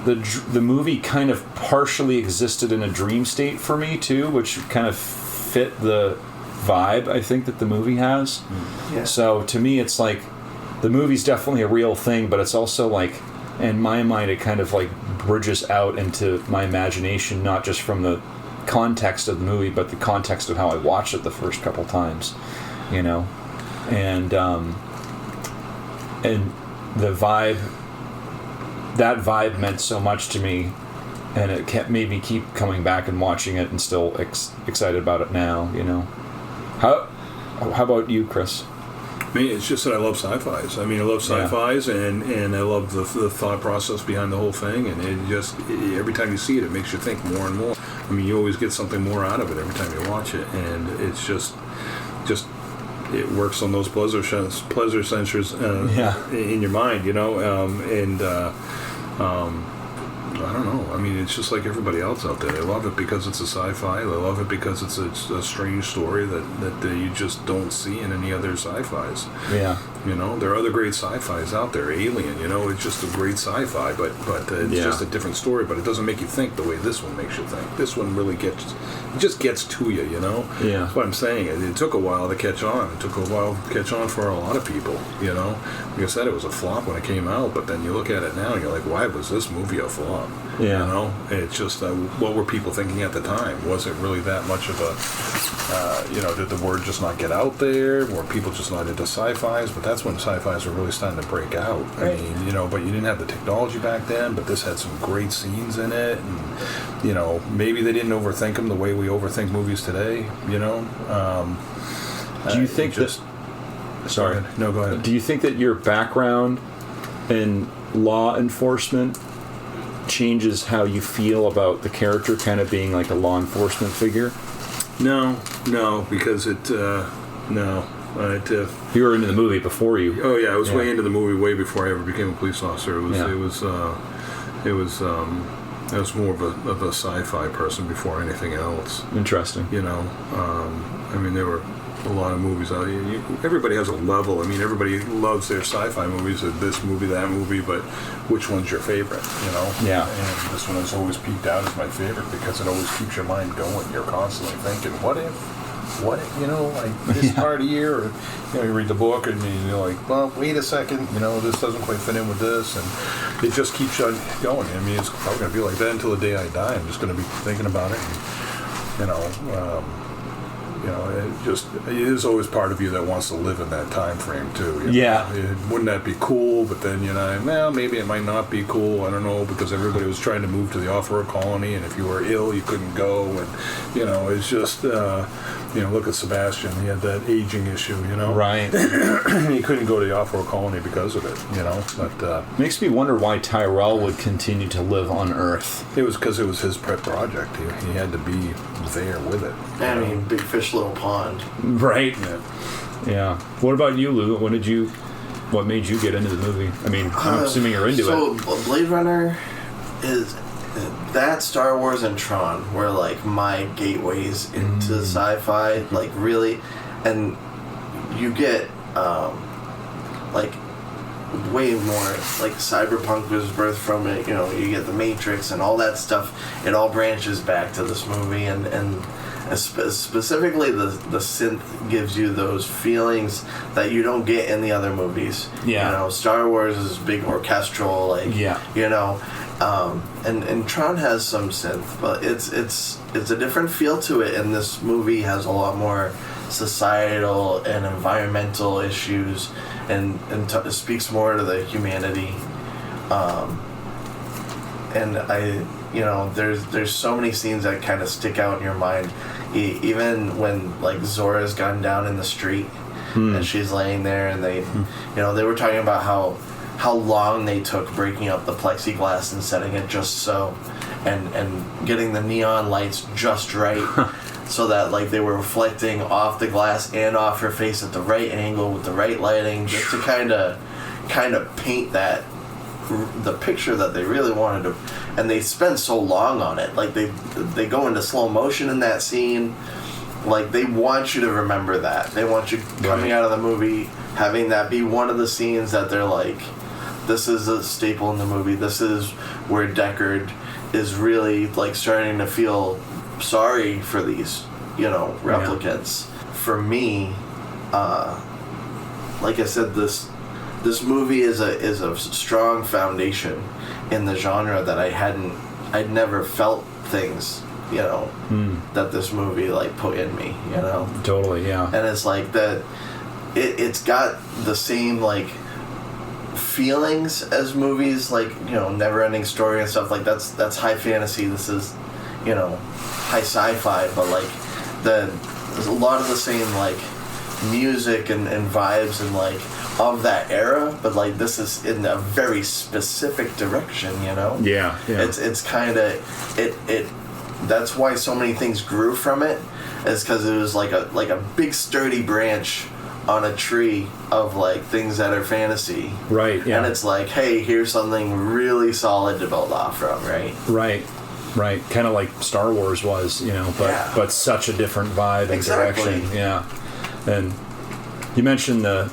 Speaker 1: the movie kind of partially existed in a dream state for me, too, which kind of fit the vibe, I think, that the movie has. Yeah. So, to me, it's like, the movie's definitely a real thing, but it's also, like, in my mind, it kind of, like, bridges out into my imagination, not just from the context of the movie, but the context of how I watched it the first couple times. You know, and the vibe, that vibe meant so much to me, and it made me keep coming back and watching it and still excited about it now, you know. How about you, Chris?
Speaker 2: I mean, it's just that I love sci-fis. I mean, I love sci-fis, and I love the thought process behind the whole thing, and it just, every time you see it, it makes you think more and more. I mean, you always get something more out of it every time you watch it, and it's just it works on those pleasure sensors in your mind, you know, I don't know. I mean, it's just like everybody else out there. They love it because it's a sci-fi. They love it because it's a strange story that you just don't see in any other sci-fis.
Speaker 1: Yeah.
Speaker 2: You know, there are other great sci-fis out there. Alien, you know, it's just a great sci-fi, but it's just a different story. But it doesn't make you think the way this one makes you think. This one really gets to you, you know?
Speaker 1: Yeah.
Speaker 2: That's what I'm saying. It took a while to catch on. It took a while to catch on for a lot of people, you know? Like I said, it was a flop when it came out, but then you look at it now and you're like, why was this movie a flop?
Speaker 1: Yeah.
Speaker 2: You know? It's just, what were people thinking at the time? Was it really that much of a, you know, did the word just not get out there? Were people just not into sci-fis? But that's when sci-fis were really starting to break out.
Speaker 1: Right.
Speaker 2: I mean, you know, but you didn't have the technology back then, but this had some great scenes in it, and, you know, maybe they didn't overthink them the way we overthink movies today, you know?
Speaker 1: Do you think Sorry.
Speaker 2: No, go ahead.
Speaker 1: Do you think that your background in law enforcement changes how you feel about the character kind of being like a law enforcement figure?
Speaker 2: No, because you
Speaker 1: were into the movie before you.
Speaker 2: Oh yeah, I was way into the movie way before I ever became a police officer. I was more of a sci-fi person before anything else.
Speaker 1: Interesting.
Speaker 2: You know, I mean, there were a lot of movies out. Everybody has a level. I mean, everybody loves their sci-fi movies, this movie, that movie, but which one's your favorite, you know?
Speaker 1: Yeah.
Speaker 2: And this one has always peaked out as my favorite because it always keeps your mind going. You're constantly thinking, what if, you know, like this part of year, or, you know, you read the book and you're like, well, wait a second, you know, this doesn't quite fit in with this, and it just keeps on going. I mean, it's probably going to be like that until the day I die. I'm just going to be thinking about it, and, you know, it is always part of you that wants to live in that time frame too. You know? Wouldn't that be cool? But then, you know, well, maybe it might not be cool. I don't know, because everybody was trying to move to the off-road colony, and if you were ill, you couldn't go. And, you know, it's just, you know, look at Sebastian. He had that aging issue, you know.
Speaker 1: Right.
Speaker 2: He couldn't go to the off-road colony because of it, you know. But
Speaker 1: makes me wonder why Tyrell would continue to live on Earth.
Speaker 2: It was because it was his pet project. He had to be there with it.
Speaker 3: I mean, big fish, little pond.
Speaker 1: Right.
Speaker 2: Yeah.
Speaker 1: What about you, Lou? What made you get into the movie? I mean, I'm assuming you're into it.
Speaker 3: So, Blade Runner is that, Star Wars and Tron were like my gateways into sci-fi, like really, and you get like way more, like cyberpunk was birthed from it. You know, you get the Matrix and all that stuff. It all branches back to this movie, and specifically the synth gives you those feelings that you don't get in the other movies.
Speaker 1: Yeah.
Speaker 3: You know, Star Wars is big orchestral, like,
Speaker 1: yeah.
Speaker 3: You know, and Tron has some synth, but it's a different feel to it, and this movie has a lot more societal and environmental issues, and speaks more to the humanity. And you know, there's so many scenes that kind of stick out in your mind, even when like Zora's gunned down in the street, and she's laying there, and they, you know, they were talking about how long they took breaking up the plexiglass and setting it just so, and getting the neon lights just right, so that like they were reflecting off the glass and off her face at the right angle with the right lighting, just to kind of paint the picture that they really wanted to. And they spend so long on it, like they go into slow motion in that scene. Like, they want you to remember that. They want you coming out of the movie having that be one of the scenes that they're like, this is a staple in the movie. This is where Deckard is really like starting to feel sorry for these, you know, replicants. Yeah. For me, like I said, this movie is a strong foundation in the genre that I'd never felt things, you know, that this movie like put in me, you know.
Speaker 1: Totally, yeah.
Speaker 3: And it's like that. It's got the same like feelings as movies like, you know, Never-Ending Story and stuff like that's high fantasy. This is, you know, high sci-fi, but like there's a lot of the same like music and vibes and like of that era, but like this is in a very specific direction, you know.
Speaker 1: Yeah.
Speaker 3: It's kind of it. That's why so many things grew from it, is because it was like a big sturdy branch on a tree of like things that are fantasy.
Speaker 1: Right. Yeah.
Speaker 3: And it's like, hey, here's something really solid to build off from.
Speaker 1: Right. Kind of like Star Wars was, you know, but such a different vibe and direction. Yeah. And you mentioned the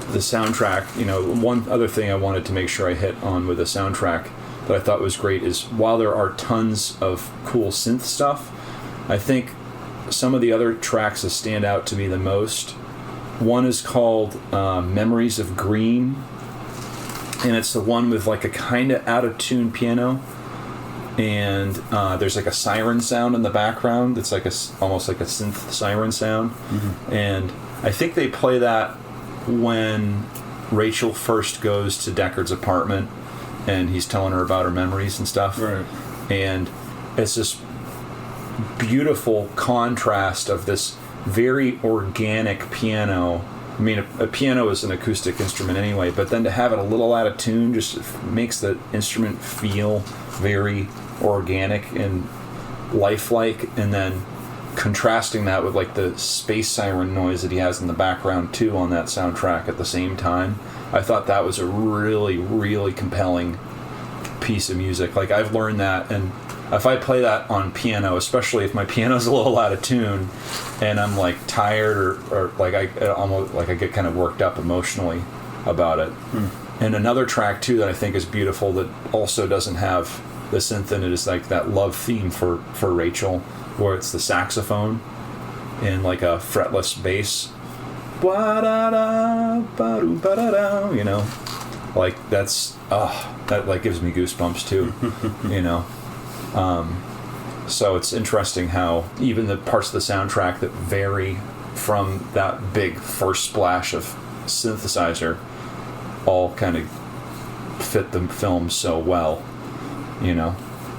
Speaker 1: soundtrack. You know, one other thing I wanted to make sure I hit on with the soundtrack that I thought was great is, while there are tons of cool synth stuff, I think some of the other tracks that stand out to me the most, one is called Memories of Green, and it's the one with like a kind of out of tune piano, and there's like a siren sound in the background. It's like almost like a synth siren sound. And I think they play that when Rachel first goes to Deckard's apartment and he's telling her about her memories and stuff.
Speaker 2: Right.
Speaker 1: And it's this beautiful contrast of this very organic piano. I mean, a piano is an acoustic instrument anyway, but then to have it a little out of tune just makes the instrument feel very organic and lifelike, and then contrasting that with like the space siren noise that he has in the background too on that soundtrack at the same time. I thought that was a really, really compelling piece of music. Like, I've learned that, and if I play that on piano, especially if my piano's a little out of tune and I'm like tired or like I get kind of worked up emotionally about it. And another track too that I think is beautiful that also doesn't have the synth in it is like that love theme for Rachel, where it's the saxophone and like a fretless bass. You know, like that like gives me goosebumps too. You know. So it's interesting how even the parts of the soundtrack that vary from that big first splash of synthesizer all kind of fit the film so well, you know.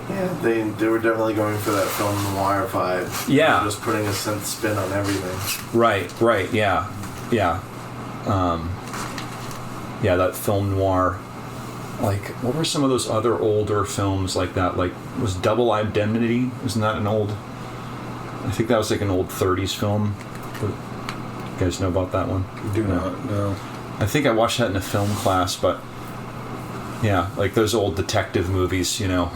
Speaker 3: Yeah, they were definitely going for that film noir vibe.
Speaker 1: Yeah.
Speaker 3: Just putting a synth spin on everything.
Speaker 1: Right, yeah. That film noir. Like, what were some of those other older films like that? Like, was Double Indemnity? Isn't that an old... I think that was like an old 30s film. You guys know about that one?
Speaker 2: Do not, no.
Speaker 1: I think I watched that in a film class, but... Yeah, like those old detective movies, you know?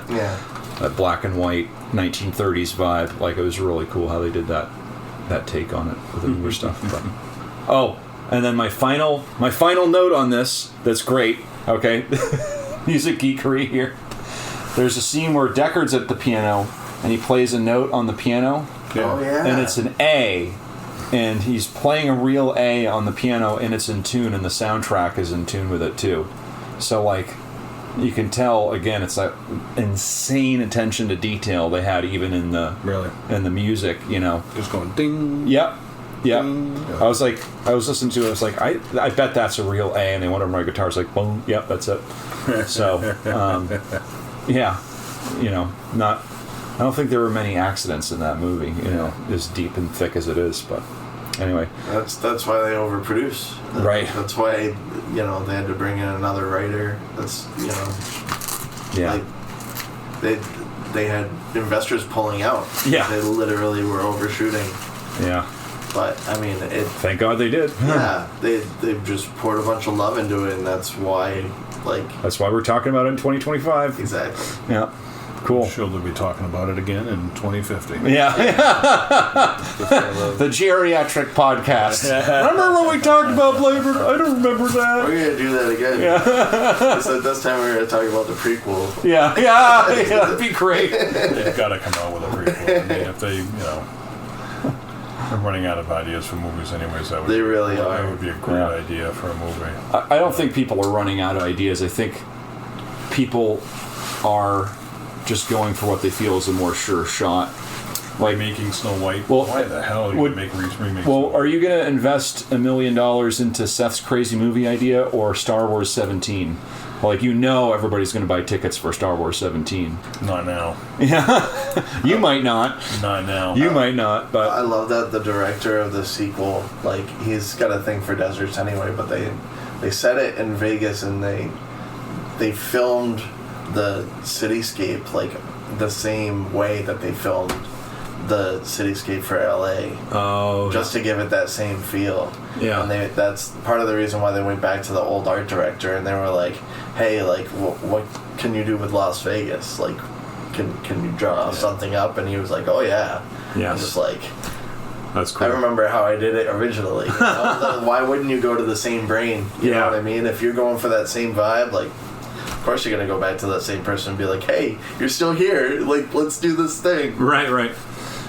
Speaker 3: Yeah.
Speaker 1: That black and white 1930s vibe. Like, it was really cool how they did that take on it with the newer stuff. But, And then my final note on this that's great. Okay, music geekery here. There's a scene where Deckard's at the piano and he plays a note on the piano.
Speaker 3: Oh yeah.
Speaker 1: And it's an A, and he's playing a real A on the piano, and it's in tune, and the soundtrack is in tune with it too. So like, you can tell again, it's that insane attention to detail they had even in the music. You know,
Speaker 2: Just going ding.
Speaker 1: Yep. Yeah.
Speaker 2: Yeah.
Speaker 1: I was listening to it. I was like, I bet that's a real A, and they went over my guitar. It's like, boom. Yep, that's it. So, yeah, you know, I don't think there were many accidents in that movie. You know, as deep and thick as it is. But anyway,
Speaker 3: that's why they overproduce.
Speaker 1: Right.
Speaker 3: That's why they had to bring in another writer. That's
Speaker 1: yeah.
Speaker 3: Like they had investors pulling out.
Speaker 1: Yeah.
Speaker 3: They literally were overshooting.
Speaker 1: Yeah.
Speaker 3: But I mean,
Speaker 1: thank God they did.
Speaker 3: Yeah, they've just poured a bunch of love into it, and that's why,
Speaker 1: that's why we're talking about it in 2025.
Speaker 3: Exactly.
Speaker 1: Yeah. Cool.
Speaker 2: Sure, they'll be talking about it again in 2050.
Speaker 1: Yeah. The geriatric podcast. Remember when we talked about Blade Runner? I don't remember that.
Speaker 3: We're gonna do that again. Yeah. So this time we're gonna talk about the prequel.
Speaker 1: Yeah, that'd be great.
Speaker 2: They've got to come out with a prequel. I mean, if they, they're running out of ideas for movies anyways. That would be a great idea for a movie.
Speaker 1: I don't think people are running out of ideas. I think people are just going for what they feel is a more sure shot.
Speaker 2: Like making Snow White.
Speaker 1: Well,
Speaker 2: why the hell are you going to make remakes?
Speaker 1: Well, are you going to invest $1 million into Seth's crazy movie idea or Star Wars 17? Like, everybody's going to buy tickets for Star Wars 17.
Speaker 2: Not now.
Speaker 1: Yeah. You might not.
Speaker 2: Not now.
Speaker 1: You might not, but
Speaker 3: I love that the director of the sequel, he's got a thing for deserts anyway, but they set it in Vegas and they filmed the cityscape the same way that they filmed the cityscape for LA.
Speaker 1: Oh.
Speaker 3: Just to give it that same feel.
Speaker 1: Yeah.
Speaker 3: And that's part of the reason why they went back to the old art director and they were like, hey, what can you do with Las Vegas? Can you draw something up? And he was like, oh yeah.
Speaker 1: Yes.
Speaker 3: I'm just like,
Speaker 1: that's cool.
Speaker 3: I remember how I did it originally. Why wouldn't you go to the same brain? You know what I mean? If you're going for that same vibe, of course you're going to go back to that same person and be like, hey, you're still here. Let's do this thing.
Speaker 1: Right.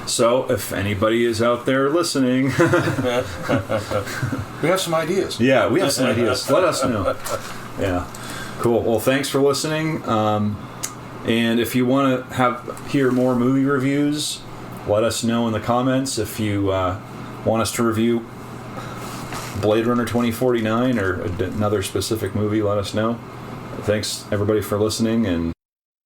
Speaker 1: So, if anybody is out there listening...
Speaker 2: we have some ideas.
Speaker 1: Yeah, we have some ideas. Let us know. Yeah. Cool. Well, thanks for listening. And if you want to hear more movie reviews, let us know in the comments. If you want us to review Blade Runner 2049 or another specific movie, let us know. Thanks, everybody, for listening, and